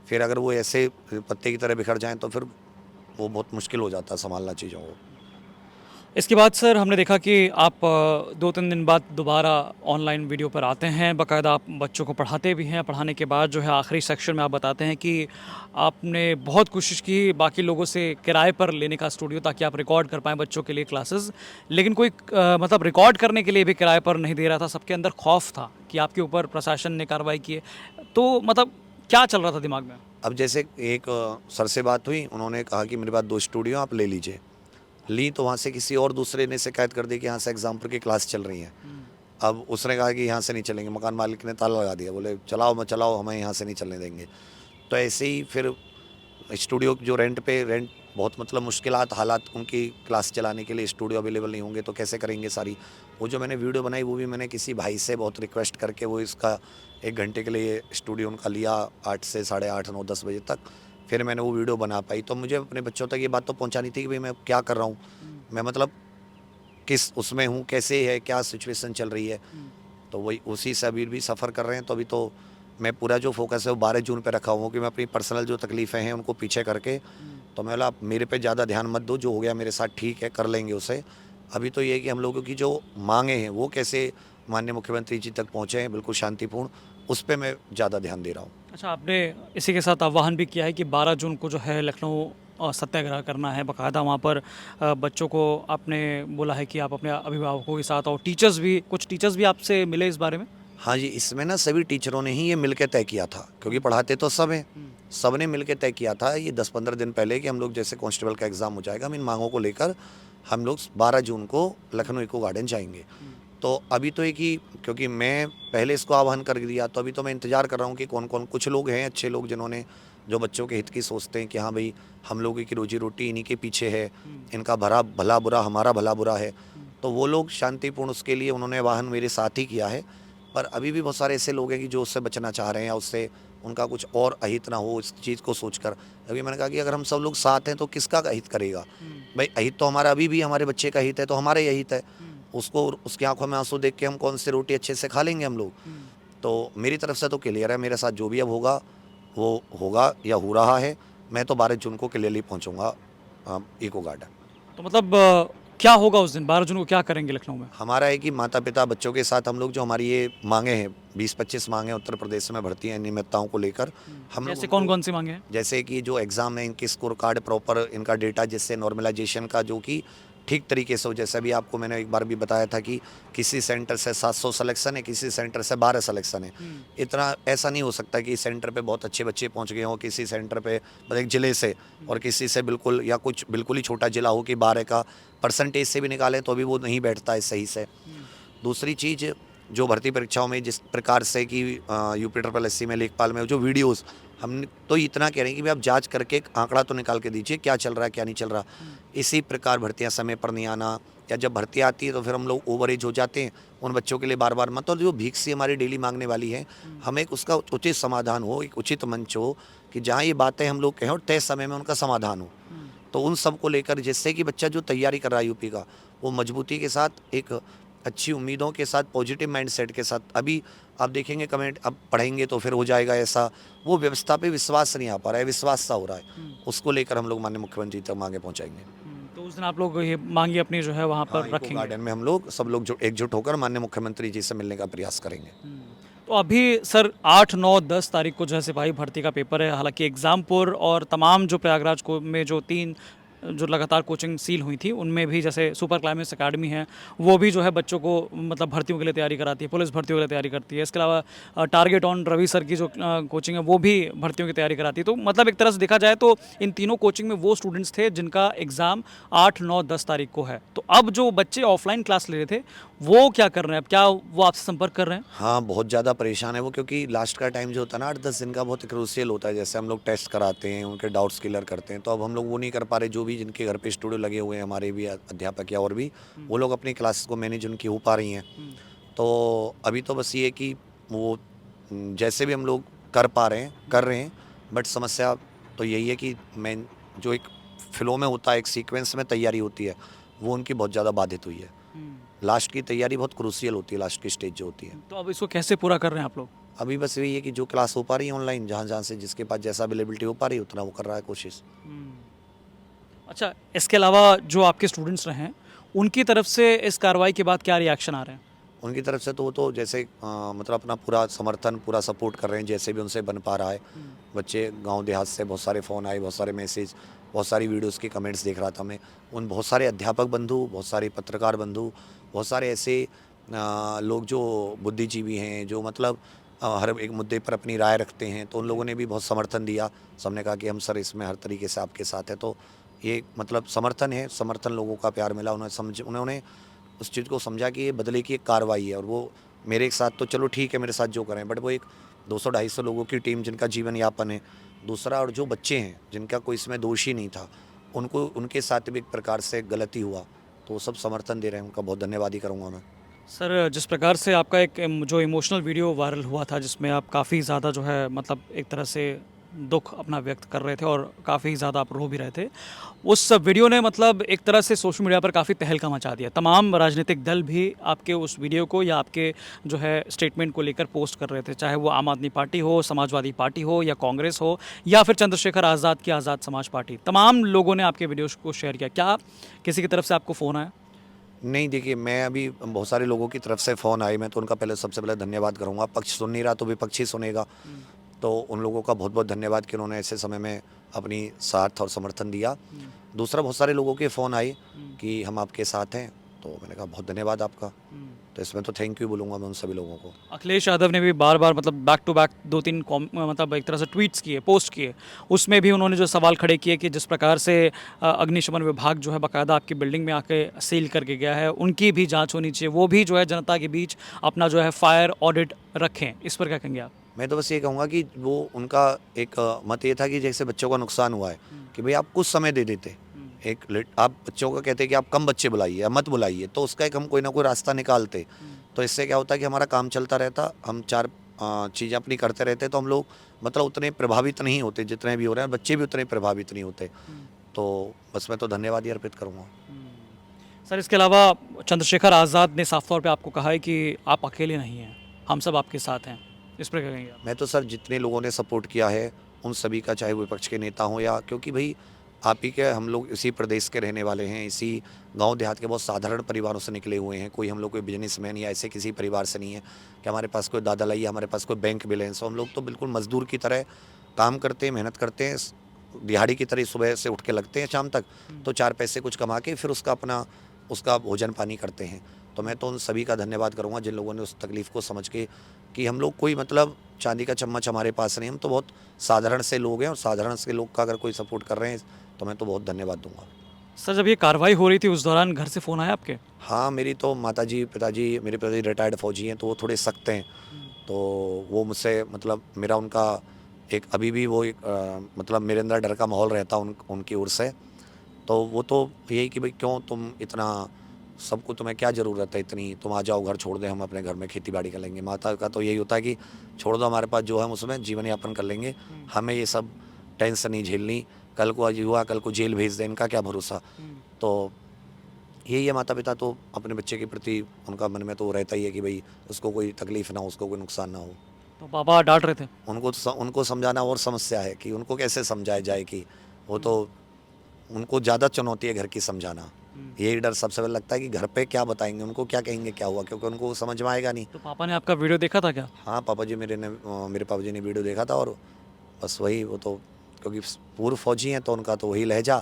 फिर अगर वो ऐसे पत्ते की तरह बिखर जाएँ तो फिर वो बहुत मुश्किल हो जाता है सँभालना चीज़ों को। इसके बाद सर हमने देखा कि आप 2-3 दिन बाद दोबारा ऑनलाइन वीडियो पर आते हैं, बाकायदा आप बच्चों को पढ़ाते भी हैं। पढ़ाने के बाद जो है आखिरी सेक्शन में आप बताते हैं कि आपने बहुत कोशिश की बाकी लोगों से किराए पर लेने का स्टूडियो, ताकि आप रिकॉर्ड कर पाएँ बच्चों के लिए क्लासेस। लेकिन कोई मतलब रिकॉर्ड करने के लिए भी किराए पर नहीं दे रहा था। सबके अंदर खौफ था कि आपके ऊपर प्रशासन ने कार्रवाई की है। तो मतलब क्या चल रहा था दिमाग में? अब जैसे एक सर से बात हुई, उन्होंने कहा कि मेरे पास 2 स्टूडियो आप ले लीजिए। ली तो वहाँ से किसी और दूसरे ने शिकायत कर दी कि यहाँ से एग्ज़ाम्पल की क्लास चल रही है। अब उसने कहा कि यहाँ से नहीं चलेंगे, मकान मालिक ने ताला लगा दिया, बोले चलाओ मत चलाओ, हमें यहाँ से नहीं चलने देंगे। तो ऐसे ही फिर स्टूडियो जो रेंट बहुत मतलब मुश्किलात हालात, उनकी क्लास चलाने के लिए स्टूडियो अवेलेबल नहीं होंगे तो कैसे करेंगे सारी। वो जो मैंने वीडियो बनाई वो भी मैंने किसी भाई से बहुत रिक्वेस्ट करके वो इसका 1 घंटे के लिए स्टूडियो उनका लिया, 8 से साढ़े 8 9 10 बजे तक। फिर मैंने वो वीडियो बना पाई। तो मुझे अपने बच्चों तक ये बात तो पहुँचानी थी कि भाई मैं क्या कर रहा हूँ, मैं मतलब किस उसमें हूँ, कैसे है, क्या सिचुएशन चल रही है। तो वही उसी से अभी भी सफ़र कर रहे हैं। तो अभी तो मैं पूरा जो फोकस है वो 12 जून पे रखा हुआ हूँ कि मैं अपनी पर्सनल जो तकलीफ़ें हैं उनको पीछे करके, तो मैं बोला आप मेरे पे ज़्यादा ध्यान मत दो, जो हो गया मेरे साथ ठीक है, कर लेंगे उसे। अभी तो ये है कि हम लोगों की जो मांगे हैं वो कैसे माननीय मुख्यमंत्री जी तक पहुँचे हैं बिल्कुल शांतिपूर्ण, उस पे मैं ज़्यादा ध्यान दे रहा हूँ। अच्छा, आपने इसी के साथ आह्वान भी किया है कि 12 जून को जो है लखनऊ सत्याग्रह करना है। बाकायदा वहाँ पर बच्चों को आपने बोला है कि आप अपने अभिभावकों के साथ, और टीचर्स भी, कुछ टीचर्स भी आपसे मिले इस बारे में? हाँ जी, इसमें ना सभी टीचरों ने ही ये मिल के तय किया था, क्योंकि पढ़ाते तो सब हैं। सब ने मिल के तय किया था ये 10-15 दिन पहले कि हम लोग जैसे कांस्टेबल का एग्ज़ाम हो जाएगा, हम इन मांगों को लेकर हम लोग 12 जून को लखनऊ इको गार्डन जाएंगे। तो अभी तो एक ही, क्योंकि मैं पहले इसको आह्वान कर दिया, तो अभी तो मैं इंतज़ार कर रहा हूँ कि कौन कौन, कुछ लोग हैं अच्छे लोग जिन्होंने, जो बच्चों के हित की सोचते हैं कि हाँ भाई हम लोगों की रोजी रोटी इन्हीं के पीछे है, इनका भला बुरा हमारा भला बुरा है। तो वो लोग शांतिपूर्ण उसके लिए उन्होंने आह्वान मेरे साथ ही किया है। पर अभी भी बहुत सारे ऐसे लोग हैं कि जो उससे बचना चाह रहे हैं या उससे उनका कुछ और अहित ना हो इस चीज़ को सोचकर। अभी मैंने कहा कि अगर हम सब लोग साथ हैं तो किसका अहित करेगा भाई, अहित तो हमारा अभी भी हमारे बच्चे का हित है, तो हमारा ही अहित है। उसको उसकी आंखों में आंसू देख के हम कौन सी रोटी अच्छे से खा लेंगे हम लोग। तो मेरी तरफ से तो क्लियर है, मेरे साथ जो भी अब होगा वो होगा या हो रहा है। मैं तो 12 जून को क्लियरली पहुंचूंगा इको गार्डन। तो मतलब क्या होगा उस दिन 12 जून को, क्या करेंगे लखनऊ में? हमारा है कि माता पिता बच्चों के साथ हम लोग, जो हमारी ये मांगे हैं 20-25 मांगे उत्तर प्रदेश में भर्ती अनियमितताओं को लेकर, हम लोग जैसे कौन कौन सी मांगे हैं? जैसे कि जो एग्ज़ाम है इनके स्कोर कार्ड प्रॉपर, इनका डेटा जिससे नॉर्मलाइजेशन का जो कि ठीक तरीके से हो। जैसे अभी आपको मैंने एक बार भी बताया था कि किसी सेंटर से 700 सिलेक्शन है, किसी सेंटर से 12 सिलेक्शन है। इतना ऐसा नहीं हो सकता कि इस सेंटर पे बहुत अच्छे बच्चे पहुंच गए हों, किसी सेंटर पे मतलब एक ज़िले से, और किसी से बिल्कुल या कुछ बिल्कुल ही छोटा ज़िला हो कि 12 का परसेंटेज से भी निकालें तो अभी वो नहीं बैठता है सही से। दूसरी चीज़, जो भर्ती परीक्षाओं में जिस प्रकार से कि यूपी ट्रिपल एससी में, लेखपाल में जो वीडियोस, हम तो इतना कह रहे हैं कि भाई आप जांच करके एक आंकड़ा तो निकाल के दीजिए क्या चल रहा है क्या नहीं चल रहा। इसी प्रकार भर्तियां समय पर नहीं आना, या जब भर्ती आती है तो फिर हम लोग ओवर एज हो जाते हैं, उन बच्चों के लिए बार बार मत, और जो भीख सी हमारी डेली मांगने वाली है, हमें एक उसका उचित समाधान हो, एक उचित मंच हो कि जहाँ ये बातें हम लोग कहें और तय समय में उनका समाधान हो। तो उन सब को लेकर, जिससे कि बच्चा जो तैयारी कर रहा है यूपी का, वो मजबूती के साथ, एक अच्छी उम्मीदों के साथ, पॉजिटिव माइंडसेट के साथ, अभी आप देखेंगे कमेंट, अब पढ़ेंगे तो फिर हो जाएगा ऐसा, वो व्यवस्था पे विश्वास नहीं आ पा रहा है, विश्वास सा हो रहा है। उसको लेकर हम लोग माननीय मुख्यमंत्री तक मांगे पहुंचाएंगे। तो उस दिन आप लोग ये मांगी अपनी जो है वहाँ पर हाँ, इको रखेंगे। गार्डन में हम लोग सब लोग जो एकजुट होकर माननीय मुख्यमंत्री जी से मिलने का प्रयास करेंगे। तो अभी सर 8, 9, 10 तारीख को जो है सिपाही भर्ती का पेपर है। हालांकि एग्ज़ामपुर और तमाम जो प्रयागराज को में जो 3 जो लगातार कोचिंग सील हुई थी उनमें भी जैसे सुपर क्लाइमेक्स अकेडमी है, वो भी जो है बच्चों को मतलब भर्तियों के लिए तैयारी कराती है, पुलिस भर्तियों के लिए तैयारी करती है। इसके अलावा टारगेट ऑन रवि सर की जो कोचिंग है वो भी भर्तियों की तैयारी कराती है। तो मतलब एक तरह से देखा जाए तो इन तीनों कोचिंग में वो स्टूडेंट्स थे जिनका एग्ज़ाम 8, 9, 10 तारीख को है। तो अब जो बच्चे ऑफलाइन क्लास ले रहे थे वो क्या कर रहे हैं? अब क्या वो आपसे संपर्क कर रहे हैं? हाँ, बहुत ज़्यादा परेशान है वो, क्योंकि लास्ट का टाइम जो होता है ना 8-10 दिन का, बहुत क्रूशियल होता है। जैसे हम लोग टेस्ट कराते हैं, उनके डाउट्स क्लियर करते हैं, तो अब हम लोग वो नहीं कर पा रहे। जो भी जिनके घर पे स्टूडियो लगे हुए हैं, हमारे भी अध्यापक या और भी, वो लोग अपनी क्लासेस को मैनेज उनकी हो पा रही हैं। तो अभी तो बस ये है कि वो जैसे भी हम लोग कर पा रहे हैं, कर रहे हैं, बट समस्या तो यही है कि मेन जो एक फ्लो में होता है, एक सीक्वेंस में तैयारी होती है, वो उनकी बहुत ज़्यादा बाधित हुई है। लास्ट की तैयारी बहुत क्रूशियल होती है, लास्ट की स्टेज जो होती है। तो अब इसको कैसे पूरा कर रहे हैं आप लोग? अभी बस यही है कि जो क्लास हो पा रही है ऑनलाइन, जहाँ से जिसके पास जैसा अवेलेबिलिटी हो पा रही है उतना वो कर रहा है कोशिश। अच्छा, इसके अलावा जो आपके स्टूडेंट्स रहे हैं उनकी तरफ से इस कार्रवाई के बाद क्या रिएक्शन आ रहे हैं? उनकी तरफ से तो वो तो जैसे मतलब अपना पूरा समर्थन, पूरा सपोर्ट कर रहे हैं जैसे भी उनसे बन पा रहा है। बच्चे गांव देहात से बहुत सारे फ़ोन आए, बहुत सारे मैसेज, बहुत सारी वीडियोस की कमेंट्स देख रहा था मैं। उन बहुत सारे अध्यापक बंधु, बहुत सारे पत्रकार बंधु, बहुत सारे ऐसे लोग जो बुद्धिजीवी हैं, जो मतलब हर एक मुद्दे पर अपनी राय रखते हैं, तो उन लोगों ने भी बहुत समर्थन दिया। सबने कहा कि हम सर इसमें हर तरीके से आपके साथ हैं। तो ये मतलब समर्थन है, समर्थन लोगों का प्यार मिला। उन्होंने उस चीज़ को समझा कि ये बदले की एक कार्रवाई है, और वो मेरे साथ तो चलो ठीक है, मेरे साथ जो करें, बट वो एक 200-250 लोगों की टीम जिनका जीवन यापन है दूसरा, और जो बच्चे हैं जिनका कोई इसमें दोष ही नहीं था, उनको उनके साथ भी एक प्रकार से गलती हुआ, तो वो सब समर्थन दे रहे हैं। उनका बहुत धन्यवाद ही करूँगा मैं। सर, जिस प्रकार से आपका एक जो इमोशनल वीडियो वायरल हुआ था जिसमें आप काफ़ी ज़्यादा जो है मतलब एक तरह से दुख अपना व्यक्त कर रहे थे और काफ़ी ज़्यादा आप रो भी रहे थे, उस वीडियो ने मतलब एक तरह से सोशल मीडिया पर काफ़ी तहलका मचा दिया। तमाम राजनीतिक दल भी आपके उस वीडियो को या आपके जो है स्टेटमेंट को लेकर पोस्ट कर रहे थे, चाहे वो आम आदमी पार्टी हो, समाजवादी पार्टी हो या कांग्रेस हो या फिर चंद्रशेखर आज़ाद की आज़ाद समाज पार्टी। तमाम लोगों ने आपके वीडियोज़ को शेयर किया। क्या किसी की तरफ से आपको फ़ोन आया? नहीं, देखिए, मैं अभी बहुत सारे लोगों की तरफ से फ़ोन आए, मैं तो उनका पहले सबसे पहले धन्यवाद करूँगा। पक्ष सुन नहीं रहा तो विपक्ष ही सुनेगा, तो उन लोगों का बहुत बहुत धन्यवाद कि उन्होंने ऐसे समय में अपनी साथ और समर्थन दिया। दूसरा, बहुत सारे लोगों के फ़ोन आए कि हम आपके साथ हैं, तो मैंने कहा बहुत धन्यवाद आपका। तो इसमें तो थैंक यू बोलूँगा मैं उन सभी लोगों को। अखिलेश यादव ने भी बार बार मतलब बैक टू बैक 2-3 मतलब एक तरह से ट्वीट्स किए, पोस्ट किए। उसमें भी उन्होंने जो सवाल खड़े किए कि जिस प्रकार से अग्निशमन विभाग जो है बाकायदा आपकी बिल्डिंग में आके सील करके गया है, उनकी भी जांच होनी चाहिए, वो भी जो है जनता के बीच अपना जो है फायर ऑडिट रखें। इस पर क्या कहेंगे आप? मैं तो बस ये कहूँगा कि वो उनका एक मत ये था कि जैसे बच्चों का नुकसान हुआ है, कि भाई आप कुछ समय दे देते, आप बच्चों को कहते कि आप कम बच्चे बुलाइए या मत बुलाइए, तो उसका एक हम कोई ना कोई रास्ता निकालते। तो इससे क्या होता है कि हमारा काम चलता रहता, हम 4 चीज़ें अपनी करते रहते, तो हम लोग मतलब उतने प्रभावित नहीं होते जितने भी हो रहे हैं, बच्चे भी उतने प्रभावित नहीं होते। तो बस मैं तो धन्यवाद ही अर्पित करूँगा। सर, इसके अलावा चंद्रशेखर आज़ाद ने साफ तौर पे आपको कहा है कि आप अकेले नहीं हैं, हम सब आपके साथ हैं। इस पर क्या कहेंगे आप? मैं तो सर जितने लोगों ने सपोर्ट किया है उन सभी का, चाहे विपक्ष के नेता हों या, क्योंकि भाई आप ही के हम लोग इसी प्रदेश के रहने वाले हैं, इसी गांव देहात के बहुत साधारण परिवारों से निकले हुए हैं। कोई हम लोग कोई बिजनेसमैन या ऐसे किसी परिवार से नहीं है कि हमारे पास कोई दादा लाई, हमारे पास कोई बैंक बैलेंस हो। हम लोग तो बिल्कुल मजदूर की तरह काम करते हैं, मेहनत करते हैं, दिहाड़ी की तरह सुबह से उठ के लगते हैं शाम तक, तो 4 पैसे कुछ कमा के फिर उसका भोजन पानी करते हैं। तो मैं तो उन सभी का धन्यवाद करूँगा जिन लोगों ने उस तकलीफ़ को समझ के, कि हम लोग कोई मतलब चांदी का चम्मच हमारे पास नहीं, हम तो बहुत साधारण से लोग हैं, और साधारण से लोग का अगर कोई सपोर्ट कर रहे हैं तो मैं तो बहुत धन्यवाद दूंगा। सर, जब ये कार्रवाई हो रही थी उस दौरान घर से फ़ोन आया आपके? हाँ, मेरी तो माताजी, पिताजी, मेरे पिताजी रिटायर्ड फ़ौजी हैं, तो वो थोड़े सख्त हैं। तो वो मुझसे मतलब मेरा उनका एक अभी भी वो एक मतलब मेरे अंदर डर का माहौल रहता उनकी ओर से। तो वो तो यही कि भाई क्यों तुम इतना, सबको तुम्हें क्या ज़रूरत है इतनी, तुम आ जाओ, घर छोड़ दें, हम अपने घर में खेती बाड़ी कर लेंगे। माता का तो यही होता है कि छोड़ दो, हमारे पास जो है हम उसमें जीवन यापन कर लेंगे, हमें ये सब टेंशन नहीं झेलनी, कल को आज हुआ कल को जेल भेज दें, इनका क्या भरोसा। तो यही है, माता पिता तो अपने बच्चे के प्रति उनका मन में तो रहता ही है कि भाई उसको कोई तकलीफ़ ना हो, उसको कोई नुकसान ना हो। तो पापा डांट रहे थे? उनको समझाना और समस्या है कि उनको कैसे समझाया जाए कि वो तो उनको ज़्यादा चुनौती है घर की समझाना। यही डर सबसे पहले लगता है कि घर पे क्या बताएंगे, उनको क्या कहेंगे क्या हुआ, क्योंकि उनको समझ में आएगा नहीं। तो पापा ने आपका वीडियो देखा था क्या? हाँ, मेरे पापा जी ने वीडियो देखा था, और बस वही वो तो क्योंकि पूर्व फौजी हैं तो उनका तो वही लहजा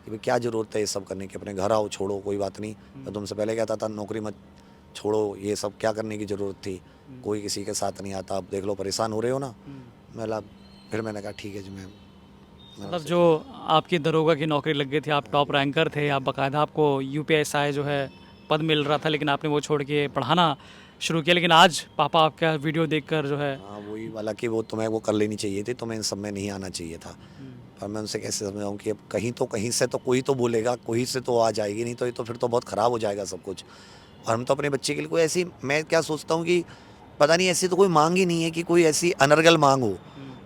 कि भाई क्या ज़रूरत है ये सब करने की, अपने घर आओ, छोड़ो, कोई बात नहीं। मैं तुमसे पहले कहता था नौकरी मत छोड़ो, ये सब क्या करने की ज़रूरत थी, कोई किसी के साथ नहीं आता, अब देख लो परेशान हो रहे हो ना। फिर मैंने कहा ठीक है जी, मैं मतलब जो आपकी दरोगा की नौकरी लग गई थी, आप टॉप रैंकर थे, आप बाकायदा आपको यूपीएसआई जो है पद मिल रहा था, लेकिन आपने वो छोड़ के पढ़ाना शुरू किया, लेकिन आज पापा आपका वीडियो देखकर जो है हाँ वही वाला कि वो तुम्हें वो कर लेनी चाहिए थी, तुम्हें इन सब में नहीं आना चाहिए था। पर मैं उनसे कैसे समझाऊँ कि अब कहीं से तो कोई तो बोलेगा, कोई से तो आ जाएगी, नहीं तो ये तो फिर तो बहुत ख़राब हो जाएगा सब कुछ। और हम तो अपने बच्चे के लिए कोई ऐसी, मैं क्या सोचता हूँ कि पता नहीं ऐसी तो कोई मांग ही नहीं है कि कोई ऐसी अनर्गल मांग हो,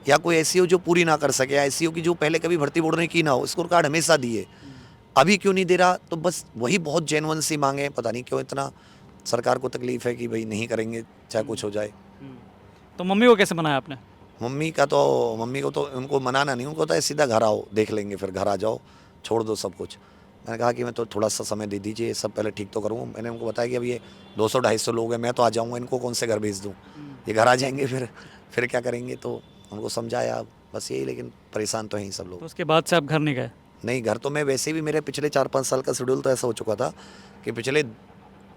या कोई ऐसी हो जो पूरी ना कर सके, या ऐसी हो कि जो पहले कभी भर्ती बोर्ड ने की ना हो। स्कोर कार्ड हमेशा दिए, अभी क्यों नहीं दे रहा, तो बस वही बहुत जेन्युइन सी मांगे। पता नहीं क्यों इतना सरकार को तकलीफ है कि भाई नहीं करेंगे चाहे कुछ हो जाए। तो मम्मी को कैसे मनाया आपने? मम्मी को तो उनको मनाना नहीं, उनको तो ऐसे सीधा घर आओ, देख लेंगे, फिर घर आ जाओ, छोड़ दो सब कुछ। मैंने कहा कि मैं तो थोड़ा सा समय दे दीजिए, ये सब पहले ठीक तो करूँ। मैंने उनको बताया कि अब ये 200-250 लोग हैं, मैं तो आ जाऊँगा, इनको कौन से घर भेज दूँ, ये घर आ जाएंगे, फिर क्या करेंगे। तो उनको समझाया, बस यही। लेकिन परेशान तो हैं ही सब लोग। तो उसके बाद से आप घर नहीं गए? नहीं, घर तो मैं वैसे भी, मेरे पिछले 4-5 साल का शेड्यूल तो ऐसा हो चुका था कि पिछले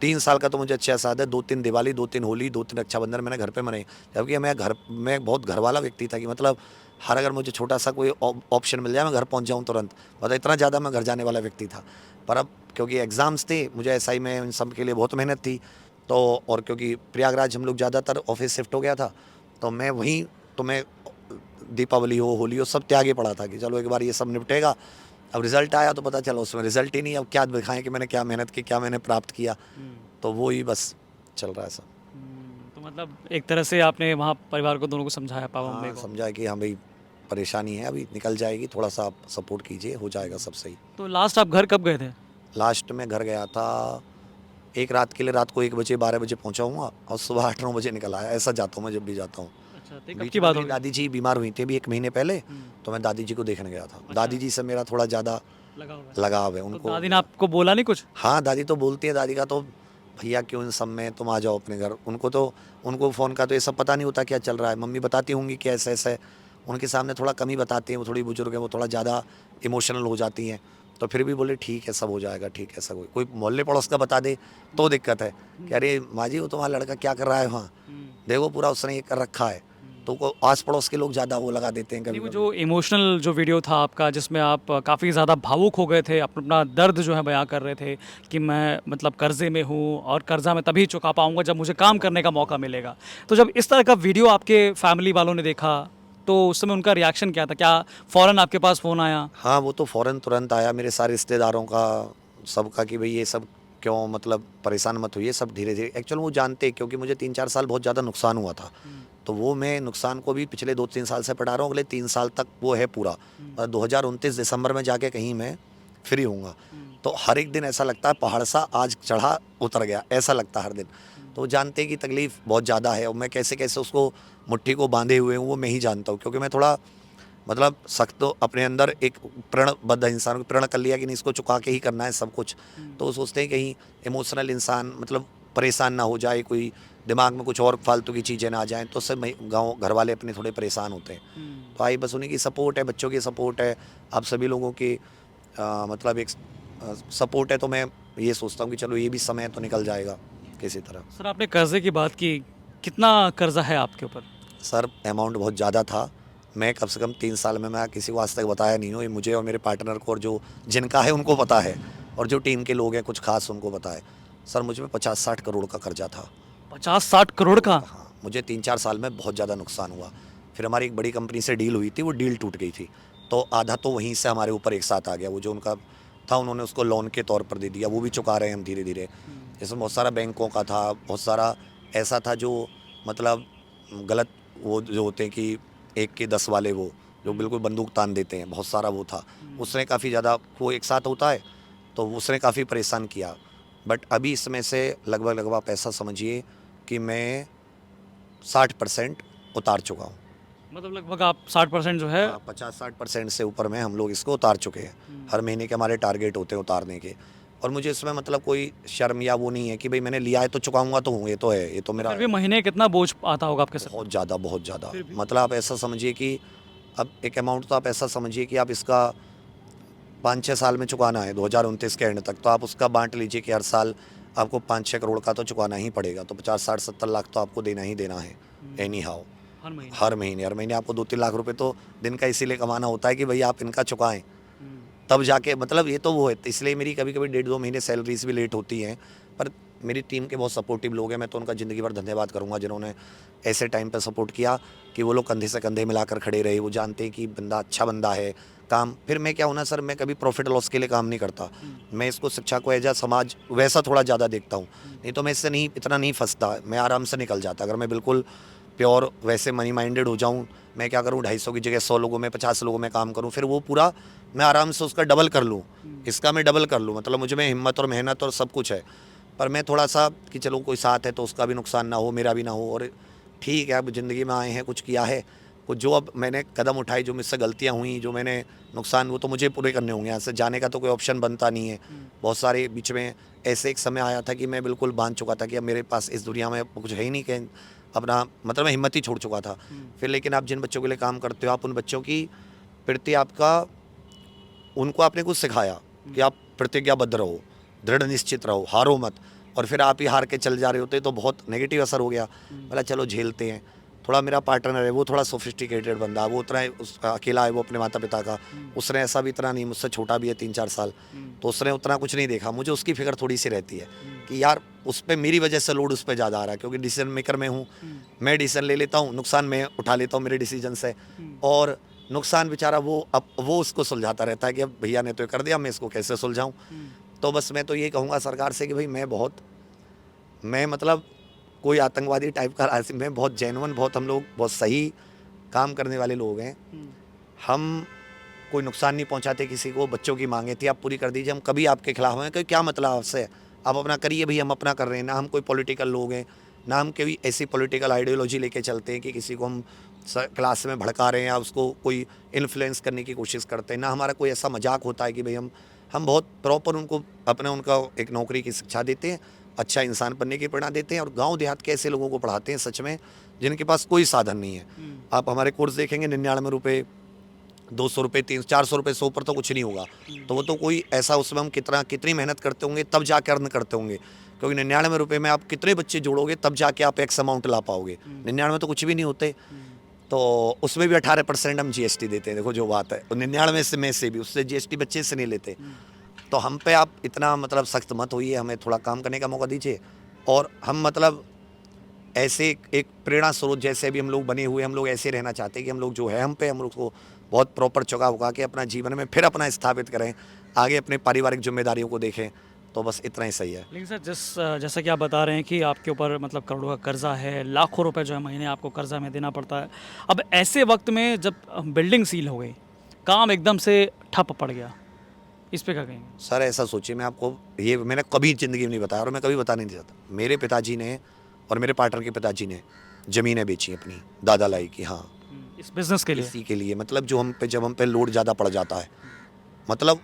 3 साल का तो मुझे अच्छा याद है, 2-3 दिवाली, 2-3 होली, 2-3 रक्षाबंधन मैंने घर पे मनाई। जबकि मैं बहुत घर वाला व्यक्ति था कि मतलब हर अगर मुझे छोटा सा कोई ऑप्शन मिल जाए मैं घर पहुंच जाऊं तुरंत, मतलब इतना ज़्यादा मैं घर जाने वाला व्यक्ति था। पर अब क्योंकि एग्ज़ाम्स थे, मुझे एसआई में इन सब के लिए बहुत मेहनत थी, तो और क्योंकि प्रयागराज हम लोग ज़्यादातर ऑफिस शिफ्ट हो गया था, तो मैं वहीं, तो मैं दीपावली हो, होली हो, सब त्यागे पड़ा था कि चलो एक बार ये सब निपटेगा। अब रिज़ल्ट आया तो पता चला उसमें रिज़ल्ट ही नहीं, अब क्या दिखाएं कि मैंने क्या मेहनत की, क्या मैंने प्राप्त किया। तो वो ही बस चल रहा है सब। तो मतलब एक तरह से आपने वहाँ परिवार को दोनों को समझाया, पापा मम्मी हाँ, को? समझा कि हाँ भाई परेशानी है, अभी निकल जाएगी, थोड़ा सा आप सपोर्ट कीजिए, हो जाएगा सब सही। तो लास्ट आप घर कब गए थे? लास्ट में घर गया था एक रात के लिए, रात को 1 बजे 12 बजे पहुंचा हूँ, और सुबह 8-9 बजे निकल आया। ऐसा जाता हूँ मैं जब भी जाता हूँ। अच्छा, तो कब बीच की में बात मेरी होगी? दादी जी बीमार हुई थी अभी 1 महीने पहले, तो मैं दादी जी को देखने गया था। दादी जी से मेरा थोड़ा ज़्यादा लगा हुआ है। लगाव है तो उनको। दादी ने आपको बोला नहीं कुछ? हाँ, दादी तो बोलती है, दादी का तो भैया क्यों इन सब में, तुम आ जाओ अपने घर। उनको फ़ोन का तो ये सब पता नहीं होता क्या चल रहा है। मम्मी बताती होंगी कि ऐसे-ऐसे है, उनके सामने थोड़ा कम ही बताती हैं, वो थोड़ी बुजुर्ग है, वो थोड़ा ज़्यादा इमोशनल हो जाती हैं। तो फिर भी बोले ठीक है, सब हो जाएगा, ठीक है। ऐसा कोई मोहल्ले पड़ोस का बता दे तो दिक्कत है कि अरे माँ जी वो तुम्हारा लड़का क्या कर रहा है वहाँ, देखो पूरा उसने ये कर रखा है। तो आस पड़ोस के लोग ज़्यादा वो लगा देते हैं नहीं, कभी वो कभी। जो इमोशनल जो वीडियो था आपका, जिसमें आप काफ़ी ज़्यादा भावुक हो गए थे, अपना दर्द जो है बयां कर रहे थे कि मैं मतलब कर्जे में हूँ और कर्जा मैं तभी चुका पाऊंगा जब मुझे काम करने का मौका मिलेगा। तो जब इस तरह का वीडियो आपके फैमिली वालों ने देखा, तो उस समय उनका रिएक्शन क्या था? क्या फ़ौरन आपके पास फ़ोन आया? हाँ, वो तो फ़ौरन तुरंत आया मेरे सारे रिश्तेदारों का, सबका कि भई ये सब क्यों, मतलब परेशान मत होइए, सब धीरे-धीरे। एक्चुअल वो जानते, क्योंकि मुझे 3-4 साल बहुत ज़्यादा नुकसान हुआ था। तो वो मैं नुकसान को भी पिछले 2-3 साल से पटा रहा हूँ, अगले 3 साल तक वो है पूरा। 2029 दिसंबर में जाके कहीं मैं फ्री होऊँगा। तो हर एक दिन ऐसा लगता है पहाड़ सा आज चढ़ा, उतर गया, ऐसा लगता है हर दिन। तो वो जानते हैं कि तकलीफ़ बहुत ज़्यादा है, और मैं कैसे-कैसे उसको मुट्ठी को बाँधे हुए हूँ, वो मैं ही जानता हूँ। क्योंकि मैं थोड़ा मतलब सख्त, तो अपने अंदर एक प्रणबद्ध इंसान को प्रण कर लिया कि नहीं, इसको चुका के ही करना है सब कुछ। तो वो सोचते हैं कहीं इमोशनल इंसान मतलब परेशान ना हो जाए, कोई दिमाग में कुछ और फालतू की चीज़ें ना आ जाएँ, तो सब गाँव घर वाले अपने थोड़े परेशान होते हैं। तो आई बस उन्हीं की सपोर्ट है, बच्चों की सपोर्ट है, आप सभी लोगों की मतलब एक सपोर्ट है। तो मैं ये सोचता हूँ कि चलो ये भी समय तो निकल जाएगा किसी तरह। सर, आपने कर्जे की बात की, कितना कर्जा है आपके ऊपर? सर अमाउंट बहुत ज़्यादा था। मैं कम से कम 3 साल में मैं किसी को आज तक बताया नहीं हूँ। ये मुझे और मेरे पार्टनर को, और जो जिनका है उनको पता है, और जो टीम के लोग हैं कुछ खास उनको पता है। सर मुझ में 50-60 करोड़ का कर्जा था। 50-60 करोड़ का? हाँ, मुझे 3-4 साल में बहुत ज़्यादा नुकसान हुआ। फिर हमारी एक बड़ी कंपनी से डील हुई थी, वो डील टूट गई थी। तो आधा तो वहीं से हमारे ऊपर एक साथ आ गया। वो जो उनका था उन्होंने उसको लोन के तौर पर दे दिया, वो भी चुका रहे हैं हम धीरे-धीरे। इसमें बहुत सारा बैंकों का था, बहुत सारा ऐसा था जो मतलब गलत, वो जो होते हैं कि 1 के 10 वाले, वो जो बिल्कुल बंदूक तान देते हैं, बहुत सारा वो था। उसने काफ़ी ज़्यादा, वो एक साथ होता है, तो उसने काफ़ी परेशान किया। बट अभी इसमें से लगभग आप ऐसा समझिए कि मैं 60% उतार चुका हूँ। मतलब लगभग आप 60% जो है 50-60% से ऊपर में हम लोग इसको उतार चुके हैं। हर महीने के हमारे टारगेट होते हैं उतारने के, और मुझे इसमें मतलब कोई शर्म या वो नहीं है कि भाई मैंने लिया है तो चुकाऊंगा तो हूँ, ये तो है, ये तो मेरा फिर भी महीने कितना बोझ आता होगा आपके सर? बहुत ज़्यादा। मतलब आप ऐसा समझिए कि अब एक अमाउंट तो आप ऐसा समझिए कि आप इसका 5-6 साल में चुकाना है 2029 के एंड तक, तो आप उसका बांट लीजिए कि हर साल आपको 5-6 करोड़ का तो चुकाना ही पड़ेगा, तो 50-60-70 लाख तो आपको देना ही देना है एनी हाउ। हर महीने? हर महीने आपको 2-3 लाख रुपए तो दिन का इसीलिए कमाना होता है कि भाई आप इनका चुकाएं, तब जाके मतलब ये तो वो है। इसलिए मेरी कभी कभी 1.5-2 महीने सैलरीज भी लेट होती हैं, पर मेरी टीम के बहुत सपोर्टिव लोग हैं, मैं तो उनका ज़िंदगी भर धन्यवाद करूंगा जिन्होंने ऐसे टाइम पे सपोर्ट किया कि वो लोग कंधे से कंधे मिलाकर खड़े रहे। वो जानते हैं कि बंदा अच्छा बंदा है, काम फिर मैं क्या हूँ ना सर, मैं कभी प्रॉफिट लॉस के लिए काम नहीं करता। मैं इसको शिक्षा को एज आ समाज वैसा थोड़ा ज़्यादा देखता हूँ, नहीं तो मैं इससे नहीं इतना नहीं फंसता, मैं आराम से निकल जाता। अगर मैं बिल्कुल प्योर वैसे मनी माइंडेड हो जाऊँ, मैं क्या करूँ 250 की जगह 100 लोगों में 50 लोगों में काम करूँ, फिर वो पूरा मैं आराम से उसका डबल कर लूँ, इसका मैं डबल कर लूँ। मतलब मुझे में हिम्मत और मेहनत और सब कुछ है, पर मैं थोड़ा सा कि चलो कोई साथ है तो उसका भी नुकसान ना हो, मेरा भी ना हो। और ठीक है, अब ज़िंदगी में आए हैं, कुछ किया है, कुछ जो अब मैंने कदम उठाई, जो मुझसे गलतियाँ हुई, जो मैंने नुकसान, वो तो मुझे पूरे करने होंगे। यहाँ से जाने का तो कोई ऑप्शन बनता नहीं है। बहुत सारे बीच में ऐसे एक समय आया था कि मैं बिल्कुल बांध चुका था कि अब मेरे पास इस दुनिया में कुछ है ही नहीं, कि अपना मतलब मैं हिम्मत ही छोड़ चुका था। फिर लेकिन आप जिन बच्चों के लिए काम करते हो, आप उन बच्चों की प्रति आपका, उनको आपने कुछ सिखाया कि आप प्रतिज्ञाबद्ध रहो, दृढ़ निश्चित रहो, हारो मत, और फिर आप ही हार के चल जा रहे होते तो बहुत नेगेटिव असर हो गया। बोला चलो झेलते हैं। थोड़ा मेरा पार्टनर है, वो थोड़ा सोफिस्टिकेटेड बंदा, वो उतना उस अकेला है, वो अपने माता पिता का, उसने ऐसा भी इतना नहीं, मुझसे छोटा भी है 3-4 साल, तो उसने उतना कुछ नहीं देखा। मुझे उसकी फिक्र थोड़ी सी रहती है कि यार उस पर मेरी वजह से लोड उस पर ज़्यादा आ रहा है, क्योंकि डिसीजन मेकर मैं हूँ, मैं डिसीजन ले लेता हूँ, नुकसान मैं उठा लेता हूँ मेरे डिसीजन से, और नुकसान बेचारा वो अब वो उसको सुलझाता रहता है कि अब भैया ने तो ये कर दिया, मैं इसको कैसे सुलझाऊँ। तो बस मैं तो ये कहूँगा सरकार से कि भाई मैं मतलब कोई आतंकवादी टाइप का मैं बहुत जेन्युइन, बहुत हम लोग बहुत सही काम करने वाले लोग हैं। हम कोई नुकसान नहीं पहुंचाते किसी को। बच्चों की मांगे थी आप पूरी कर दीजिए, हम कभी आपके खिलाफ हैं, क्या मतलब आपसे, आप अपना करिए भाई, हम अपना कर रहे हैं ना। हम कोई पॉलिटिकल लोग हैं ना, हम कोई ऐसी पॉलिटिकल आइडियोलॉजी लेके चलते हैं कि किसी को हम क्लास में भड़का रहे हैं या उसको कोई इन्फ्लुएंस करने की कोशिश करते हैं ना। हमारा कोई ऐसा मजाक होता है कि भाई हम बहुत प्रॉपर उनको उनका एक नौकरी की शिक्षा देते हैं, अच्छा इंसान बनने की प्रेरणा देते हैं, और गांव देहात के ऐसे लोगों को पढ़ाते हैं सच में जिनके पास कोई साधन नहीं है। आप हमारे कोर्स देखेंगे 99 रुपये, 200 रुपये, 300-400 रुपये, 100 पर तो कुछ नहीं होगा। तो वो तो कोई ऐसा, उसमें हम कितनी मेहनत करते होंगे तब जाके अर्न करते होंगे, क्योंकि 99 रुपये में आप कितने बच्चे जोड़ोगे तब जाके आप एक्स अमाउंट ला पाओगे। 99 तो कुछ भी नहीं होते। तो उसमें भी 18% हम जीएसटी देते हैं। देखो जो बात है, 99 में से भी उससे जीएसटी बच्चे से नहीं लेते। तो हम पे आप इतना मतलब सख्त मत होइए, हमें थोड़ा काम करने का मौका दीजिए। और हम मतलब ऐसे एक प्रेरणा स्रोत जैसे भी हम लोग बने हुए, हम लोग ऐसे रहना चाहते हैं कि हम लोग जो है हम पे, हम लोग को बहुत प्रॉपर चुका उगा के अपना जीवन में फिर अपना स्थापित करें, आगे अपने पारिवारिक जिम्मेदारियों को देखें। तो बस इतना ही सही है। लेकिन सर जैसा कि आप बता रहे हैं कि आपके ऊपर मतलब करोड़ों का कर्जा है, लाखों रुपए जो है महीने आपको कर्जा में देना पड़ता है। अब ऐसे वक्त में जब बिल्डिंग सील हो गई, काम एकदम से ठप पड़ गया, इस पे क्या कहेंगे? सर ऐसा सोचिए, मैं आपको ये मैंने कभी ज़िंदगी में नहीं बताया और मैं कभी बताने नहीं चाहता। मेरे पिताजी ने और मेरे पार्टनर के पिताजी ने ज़मीनें बेची अपनी दादा लाई की। हाँ, इस बिज़नेस के लिए? इसी के लिए, मतलब जो जब हम पे लोड ज़्यादा पड़ जाता है। मतलब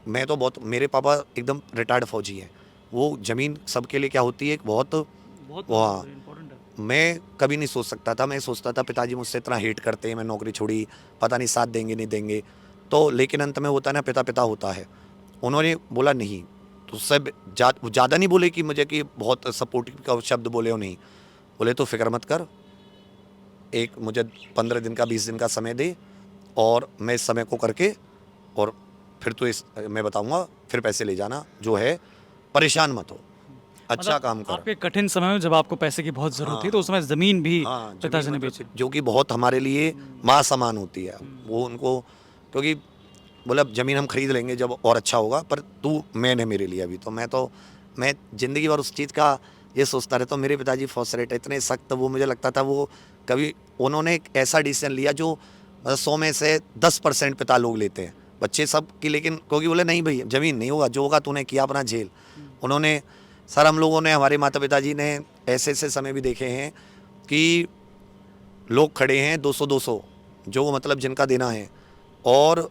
मैं तो बहुत, मेरे पापा एकदम रिटायर्ड फौजी हैं। वो ज़मीन सबके लिए क्या होती है, बहुत हाँ, इम्पोर्टेंट है। मैं कभी नहीं सोच सकता था। मैं सोचता था पिताजी मुझसे इतना हेट करते हैं, मैं नौकरी छोड़ी, पता नहीं साथ देंगे नहीं देंगे। तो लेकिन अंत में होता है ना, पिता पिता होता है। उन्होंने बोला नहीं, तो सब ज़्यादा नहीं बोले कि मुझे कि बहुत सपोर्टिव का शब्द बोले हो, नहीं बोले तो फिक्र मत कर, एक मुझे 15 दिन का 20 दिन का समय दे, और मैं इस समय को करके और फिर तो मैं बताऊंगा, फिर पैसे ले जाना, जो है परेशान मत हो, अच्छा मतलब काम कर। आपके कठिन समय में जब आपको पैसे की बहुत ज़रूरत थी, तो उस समय ज़मीन भी हाँ, पिताजी ने मतलब बेची। जो कि बहुत हमारे लिए माँ समान होती है। वो उनको, क्योंकि बोले अब ज़मीन हम खरीद लेंगे जब और अच्छा होगा, पर तू मैंने मेरे लिए अभी तो मैं ज़िंदगी भर उस चीज़ का ये सोचता रहता हूँ। मेरे पिताजी फौज से रिटायर, इतने सख्त, वो मुझे लगता था वो कभी, उन्होंने एक ऐसा डिसीजन लिया जो मतलब 100 में से 10% पिता लोग लेते हैं, बच्चे सब की, लेकिन क्योंकि बोले नहीं भाई ज़मीन नहीं होगा, जो होगा तूने किया अपना झेल। उन्होंने सर, हम लोगों ने, हमारे माता पिताजी ने ऐसे ऐसे समय भी देखे हैं कि लोग खड़े हैं 200-200 जो मतलब जिनका देना है, और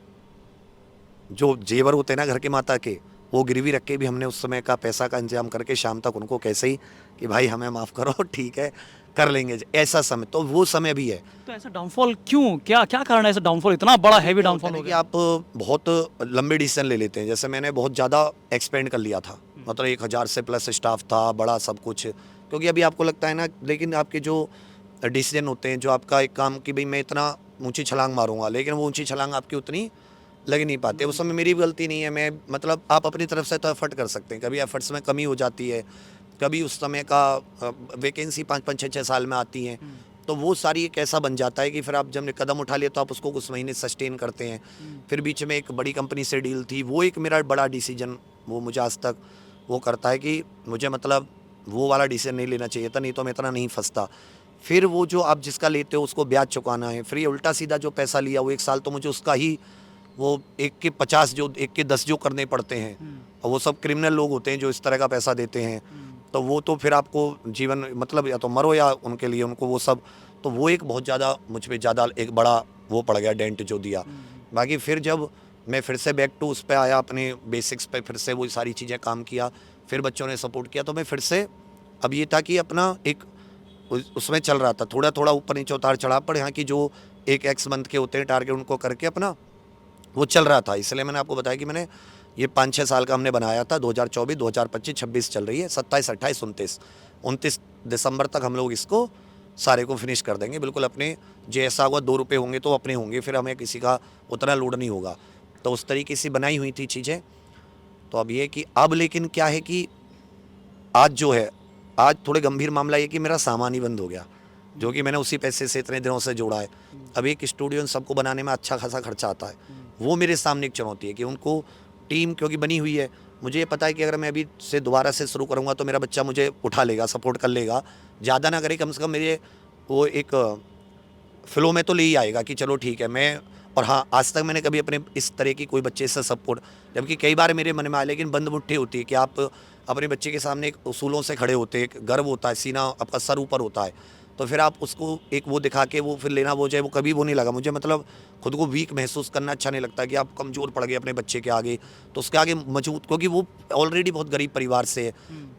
जो जेवर होते हैं ना घर के माता के, वो गिरवी रख के भी हमने उस समय का पैसा का इंतजाम करके शाम तक उनको कैसे ही कि भाई हमें माफ़ करो, ठीक है कर लेंगे, ऐसा समय तो वो समय भी है। तो ऐसा डाउनफॉल क्यों, क्या क्या कारण है ऐसा डाउनफॉल, इतना बड़ा हैवी क्या होता डाउनफॉल है हो कि गया? आप बहुत लंबे डिसीजन ले लेते हैं, जैसे मैंने बहुत ज़्यादा एक्सपेंड कर लिया था, मतलब 1000 से प्लस स्टाफ था, बड़ा सब कुछ, क्योंकि अभी आपको लगता है ना, लेकिन आपके जो डिसीजन होते हैं, जो आपका एक काम कि भाई मैं इतना ऊंची छलांग मारूंगा, लेकिन वो ऊंची छलांग आपकी उतनी लग नहीं पाती। उस समय मेरी भी गलती नहीं है, मैं मतलब आप अपनी तरफ से तो एफर्ट कर सकते हैं, कभी एफर्ट्स में कमी हो जाती है, कभी उस समय का वैकेंसी 5-5 6-6 साल में आती हैं, तो वो सारी एक ऐसा बन जाता है कि फिर आप जब ने कदम उठा लिया तो आप उसको कुछ महीने सस्टेन करते हैं। फिर बीच में एक बड़ी कंपनी से डील थी, वो एक मेरा बड़ा डिसीजन, वो मुझे आज तक वो करता है कि मुझे मतलब वो वाला डिसीजन नहीं लेना चाहिए था, नहीं तो मैं इतना नहीं फंसता। फिर वो जो आप जिसका लेते हो उसको ब्याज चुकाना है, फिर ये उल्टा सीधा जो पैसा लिया वो 1 साल तो मुझे उसका ही, वो 1 के 50 जो 1 के 10 जो करने पड़ते हैं, और वो सब क्रिमिनल लोग होते हैं जो इस तरह का पैसा देते हैं, तो वो तो फिर आपको जीवन मतलब या तो मरो या उनके लिए उनको वो सब, तो वो एक बहुत ज़्यादा मुझ पे ज़्यादा एक बड़ा वो पड़ गया डेंट जो दिया। बाकी फिर जब मैं फिर से बैक टू उस पे आया, अपने बेसिक्स पे फिर से वो सारी चीज़ें काम किया, फिर बच्चों ने सपोर्ट किया, तो मैं फिर से अब ये था कि अपना एक उसमें चल रहा था, थोड़ा थोड़ा ऊपर नीचे उतार चढ़ाव, पर यहाँ की जो एक एक्स मंथ के होते हैं टारगेट उनको करके अपना वो चल रहा था। इसलिए मैंने आपको बताया कि मैंने ये 5-6 साल का हमने बनाया था, 2024, 2025, 26 चल रही है, 27, 28, 29 दिसंबर तक हम लोग इसको सारे को फिनिश कर देंगे बिल्कुल अपने। जैसा हुआ 2 रुपये होंगे तो अपने होंगे, फिर हमें किसी का उतना लोड नहीं होगा, तो उस तरीके से बनाई हुई थी चीज़ें। तो अब ये कि अब लेकिन क्या है कि आज जो है, आज थोड़े गंभीर मामला ये कि मेरा सामान ही बंद हो गया, जो कि मैंने उसी पैसे से इतने दिनों से जोड़ा है। अब एक स्टूडियो इन सबको बनाने में अच्छा खासा खर्चा आता है, वो मेरे सामने एक चुनौती है कि उनको टीम क्योंकि बनी हुई है, मुझे ये पता है कि अगर मैं अभी से दोबारा से शुरू करूँगा तो मेरा बच्चा मुझे उठा लेगा, सपोर्ट कर लेगा, ज़्यादा ना करे, कम से कम मेरे वो एक फ़्लो में तो ले ही आएगा कि चलो ठीक है मैं। और हाँ, आज तक मैंने कभी अपने इस तरह की कोई बच्चे से सपोर्ट, जबकि कई बार मेरे मन में आया, लेकिन बंद मुट्ठी होती है कि आप अपने बच्चे के सामने एक उसूलों से खड़े होते हैं, एक गर्व होता है, सीना आपका सर ऊपर होता है, तो फिर आप उसको एक वो दिखा के वो फिर लेना वो जाए, वो कभी वो नहीं लगा मुझे, मतलब खुद को वीक महसूस करना अच्छा नहीं लगता कि आप कमज़ोर पड़ गए अपने बच्चे के आगे, तो उसके आगे मजबूत, क्योंकि वो ऑलरेडी बहुत गरीब परिवार से है,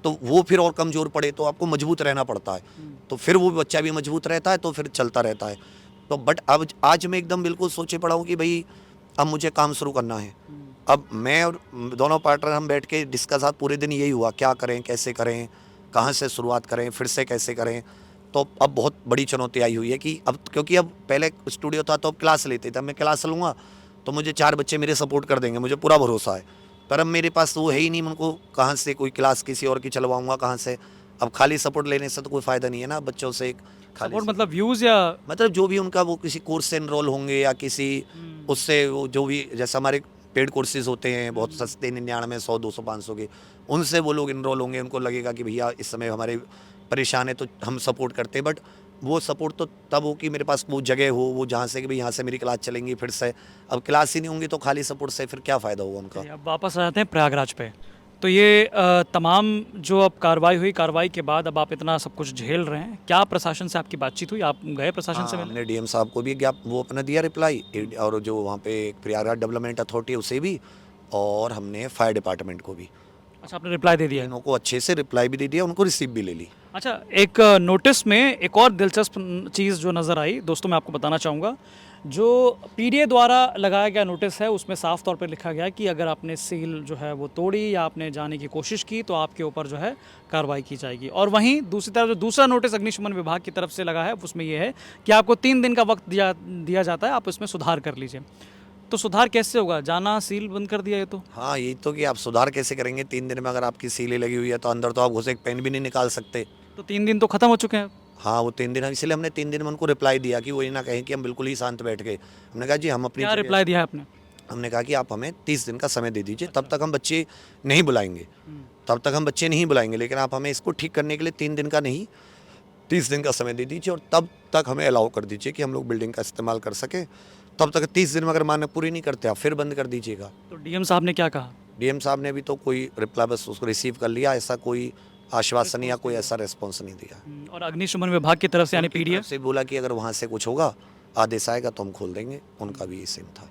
तो वो फिर और कमज़ोर पड़े तो आपको मजबूत रहना पड़ता है, तो फिर वो बच्चा भी मजबूत रहता है, तो फिर चलता रहता है। तो बट अब आज मैं एकदम बिल्कुल सोचे पड़ा हूँ कि भाई अब मुझे काम शुरू करना है। अब मैं और दोनों पार्टनर हम बैठ के डिस्कस, आज पूरे दिन यही हुआ, क्या करें, कैसे करें, कहाँ से शुरुआत करें, फिर से कैसे करें। तो अब बहुत बड़ी चुनौती आई हुई है कि अब, क्योंकि अब पहले स्टूडियो था तो अब क्लास लेते थे, अब मैं क्लास लूँगा तो मुझे 4 बच्चे मेरे सपोर्ट कर देंगे, मुझे पूरा भरोसा है, पर अब मेरे पास वो है ही नहीं, उनको कहाँ से कोई क्लास किसी और की चलवाऊँगा कहाँ से। अब खाली सपोर्ट लेने से तो कोई फ़ायदा नहीं है ना, बच्चों से एक खाली सपोर्ट मतलब व्यूज़ या मतलब जो भी उनका वो किसी कोर्स से एनरोल होंगे या किसी उससे वो जो भी, जैसे हमारे पेड कोर्सेज होते हैं बहुत सस्ते 99, 100, 200, 500 के, उनसे वो लोग इनरोल होंगे, उनको लगेगा कि भैया इस समय हमारे परेशान है तो हम सपोर्ट करते हैं, बट वो सपोर्ट तो तब हो कि मेरे पास वो जगह हो, वो जहाँ से कि भाई यहाँ से मेरी क्लास चलेंगी फिर से। अब क्लास ही नहीं होंगी तो खाली सपोर्ट से फिर क्या फ़ायदा होगा उनका। अब वापस आ जाते हैं प्रयागराज पे। तो ये तमाम जो अब कार्रवाई हुई, कार्रवाई के बाद अब आप इतना सब कुछ झेल रहे हैं, क्या प्रशासन से आपकी बातचीत हुई, आप गए प्रशासन से हाँ, मिलने? हमने डीएम साहब को भी वो अपना दिया रिप्लाई, और जो वहाँ पे प्रयागराज डेवलपमेंट अथॉरिटी है उसे भी, और हमने फायर डिपार्टमेंट को भी, अच्छा, आपने रिप्लाई दे दिया है। तीनों को अच्छे से रिप्लाई भी दे दिया, उनको रिसीव भी ले ली। अच्छा, एक नोटिस में एक और दिलचस्प चीज़ जो नज़र आई दोस्तों, मैं आपको बताना चाहूँगा, जो पीडीए द्वारा लगाया गया नोटिस है उसमें साफ तौर पर लिखा गया कि अगर आपने सील जो है वो तोड़ी या आपने जाने की कोशिश की तो आपके ऊपर जो है कार्रवाई की जाएगी। और वहीं दूसरी तरफ जो दूसरा नोटिस अग्निशमन विभाग की तरफ से लगा है उसमें ये है कि आपको 3 दिन का वक्त दिया जाता है, आप इसमें सुधार कर लीजिए। तो सुधार कैसे होगा, जाना सील बंद कर दिया है तो? हाँ, यही तो कि आप सुधार कैसे करेंगे 3 दिन में, अगर आपकी सीलें लगी हुई है तो अंदर तो आप घुसे एक पेन भी नहीं निकाल सकते। तो 3 दिन तो ख़त्म हो चुके हैं। हाँ, वो 3 दिन, इसलिए हमने 3 दिन में उनको रिप्लाई दिया कि वो ये ना कहें कि हम बिल्कुल ही शांत बैठ गए। हमने कहा जी हम अपनी क्या जगह, रिप्लाई दिया है आपने? हमने कहा कि आप हमें 30 दिन का समय दे दीजिए, तब तक हम बच्चे नहीं बुलाएंगे, तब तक हम बच्चे नहीं बुलाएंगे, लेकिन आप हमें इसको ठीक करने के लिए 3 दिन का नहीं 30 दिन का समय दे दीजिए, और तब तक हमें अलाउ कर दीजिए कि हम लोग बिल्डिंग का इस्तेमाल कर सकें। तब तक 30 दिन में अगर मान्य पूरी नहीं करते आप फिर बंद कर दीजिएगा। तो डीएम साहब ने क्या कहा? डीएम साहब ने भी तो कोई रिप्लाई, बस उसको रिसीव कर लिया, ऐसा कोई आश्वासन या कोई ऐसा रिस्पॉन्स नहीं दिया। और अग्निशमन विभाग की तरफ से यानी उनकी पीडीएफ तरफ से बोला कि अगर वहाँ से कुछ होगा, आदेश आएगा तो हम खोल देंगे, उनका भी ये सेम था।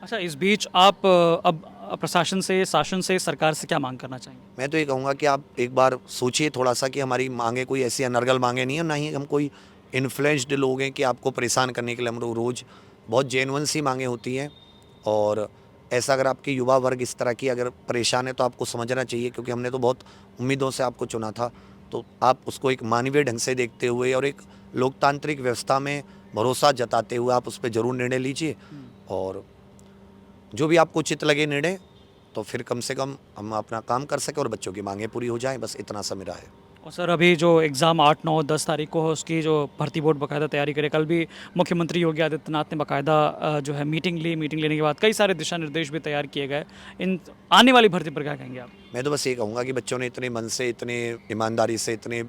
अच्छा, इस बीच आप अब प्रशासन से, शासन से, सरकार से क्या मांग करना चाहेंगे? मैं तो ये कहूँगा कि आप एक बार सोचिए थोड़ा सा कि हमारी मांगे कोई ऐसी अनर्गल मांगे नहीं है, ना ही हम कोई इन्फ्लुएंस्ड लोग हैं कि आपको परेशान करने के लिए हम लोग रोज़ बहुत जेन्युइन सी मांगे होती हैं। और ऐसा अगर आपके युवा वर्ग इस तरह की अगर परेशान है तो आपको समझना चाहिए, क्योंकि हमने तो बहुत उम्मीदों से आपको चुना था। तो आप उसको एक मानवीय ढंग से देखते हुए और एक लोकतांत्रिक व्यवस्था में भरोसा जताते हुए आप उस पर ज़रूर निर्णय लीजिए। और जो भी आपको उचित लगे निर्णय, तो फिर कम से कम हम अपना काम कर सकें और बच्चों की मांगें पूरी हो जाएं, बस इतना सा मेरा है। और सर, अभी जो एग्ज़ाम 8, 9, 10 तारीख को है, उसकी जो भर्ती बोर्ड बाकायदा तैयारी करे। कल भी मुख्यमंत्री योगी आदित्यनाथ ने बाकायदा जो है मीटिंग ली। मीटिंग लेने के बाद कई सारे दिशा निर्देश भी तैयार किए गए। इन आने वाली भर्ती पर क्या कहेंगे आप? मैं तो बस ये कहूँगा कि बच्चों ने इतने मन से, इतने ईमानदारी से, इतने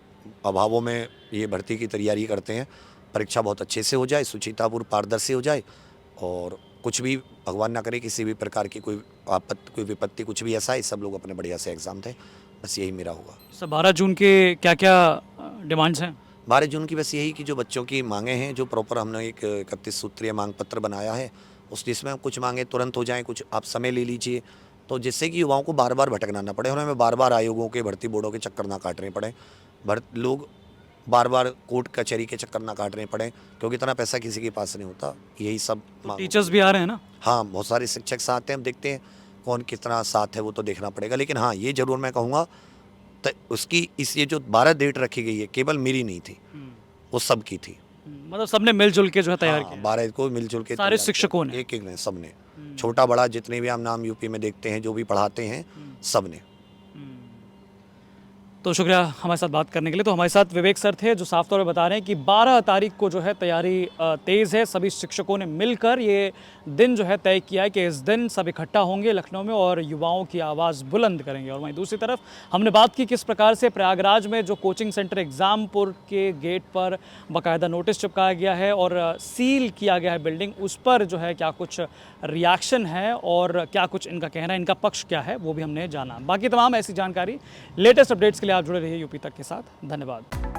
अभावों में ये भर्ती की तैयारी करते हैं। परीक्षा बहुत अच्छे से हो जाए, सुचितापूर्ण, पारदर्शी हो जाए, और कुछ भी भगवान ना करे किसी भी प्रकार की कोई आपत्ति, कोई विपत्ति, कुछ भी ऐसा है, सब लोग अपने बढ़िया से एग्ज़ाम दें, बस यही मेरा होगा। सर, 12 जून के क्या क्या डिमांड्स हैं? 12 जून की बस यही कि जो बच्चों की मांगे हैं, जो प्रॉपर हमने एक 31 सूत्रीय मांग पत्र बनाया है, उस जिसमें कुछ मांगे तुरंत हो जाएं, कुछ आप समय ले लीजिए, तो जिससे कि युवाओं को बार बार भटकना ना पड़े और हमें बार बार आयोगों के, भर्ती बोर्डों के चक्कर ना काटने पड़े। लोग बार बार कोर्ट कचहरी के चक्कर ना काटने पड़े, क्योंकि इतना पैसा किसी के पास नहीं होता। यही सब मांग। टीचर्स भी आ रहे हैं ना? हाँ, बहुत सारे शिक्षक साथ हैं, हम देखते हैं कौन कितना साथ है, वो तो देखना पड़ेगा। लेकिन हाँ, ये ज़रूर मैं कहूँगा तो उसकी ये जो 12 डेट रखी गई है, केवल मेरी नहीं थी, वो सब की थी। मतलब सबने मिलजुल के जो है तैयार हाँ, किया। 12 को मिलजुल के सारे तैयार किया। शिक्षकों ने? एक ने, सब ने, छोटा बड़ा जितने भी हम नाम यूपी में देखते हैं, जो भी पढ़ाते हैं, सब ने। तो शुक्रिया हमारे साथ बात करने के लिए। तो हमारे साथ विवेक सर थे, जो साफ तौर पे बता रहे हैं कि 12 तारीख को जो है तैयारी तेज़ है। सभी शिक्षकों ने मिलकर ये दिन जो है तय किया है कि इस दिन सब इकट्ठा होंगे लखनऊ में और युवाओं की आवाज़ बुलंद करेंगे। और वहीं दूसरी तरफ हमने बात की किस प्रकार से प्रयागराज में जो कोचिंग सेंटर एग्ज़ामपुर के गेट पर बाकायदा नोटिस चिपकाया गया है और सील किया गया है बिल्डिंग, उस पर जो है क्या कुछ रिएक्शन है और क्या कुछ इनका कहना है, इनका पक्ष क्या है, वो भी हमने जाना। बाकी तमाम ऐसी जानकारी, लेटेस्ट अपडेट्स के लिए आप जुड़े रहिए यूपी तक के साथ। धन्यवाद।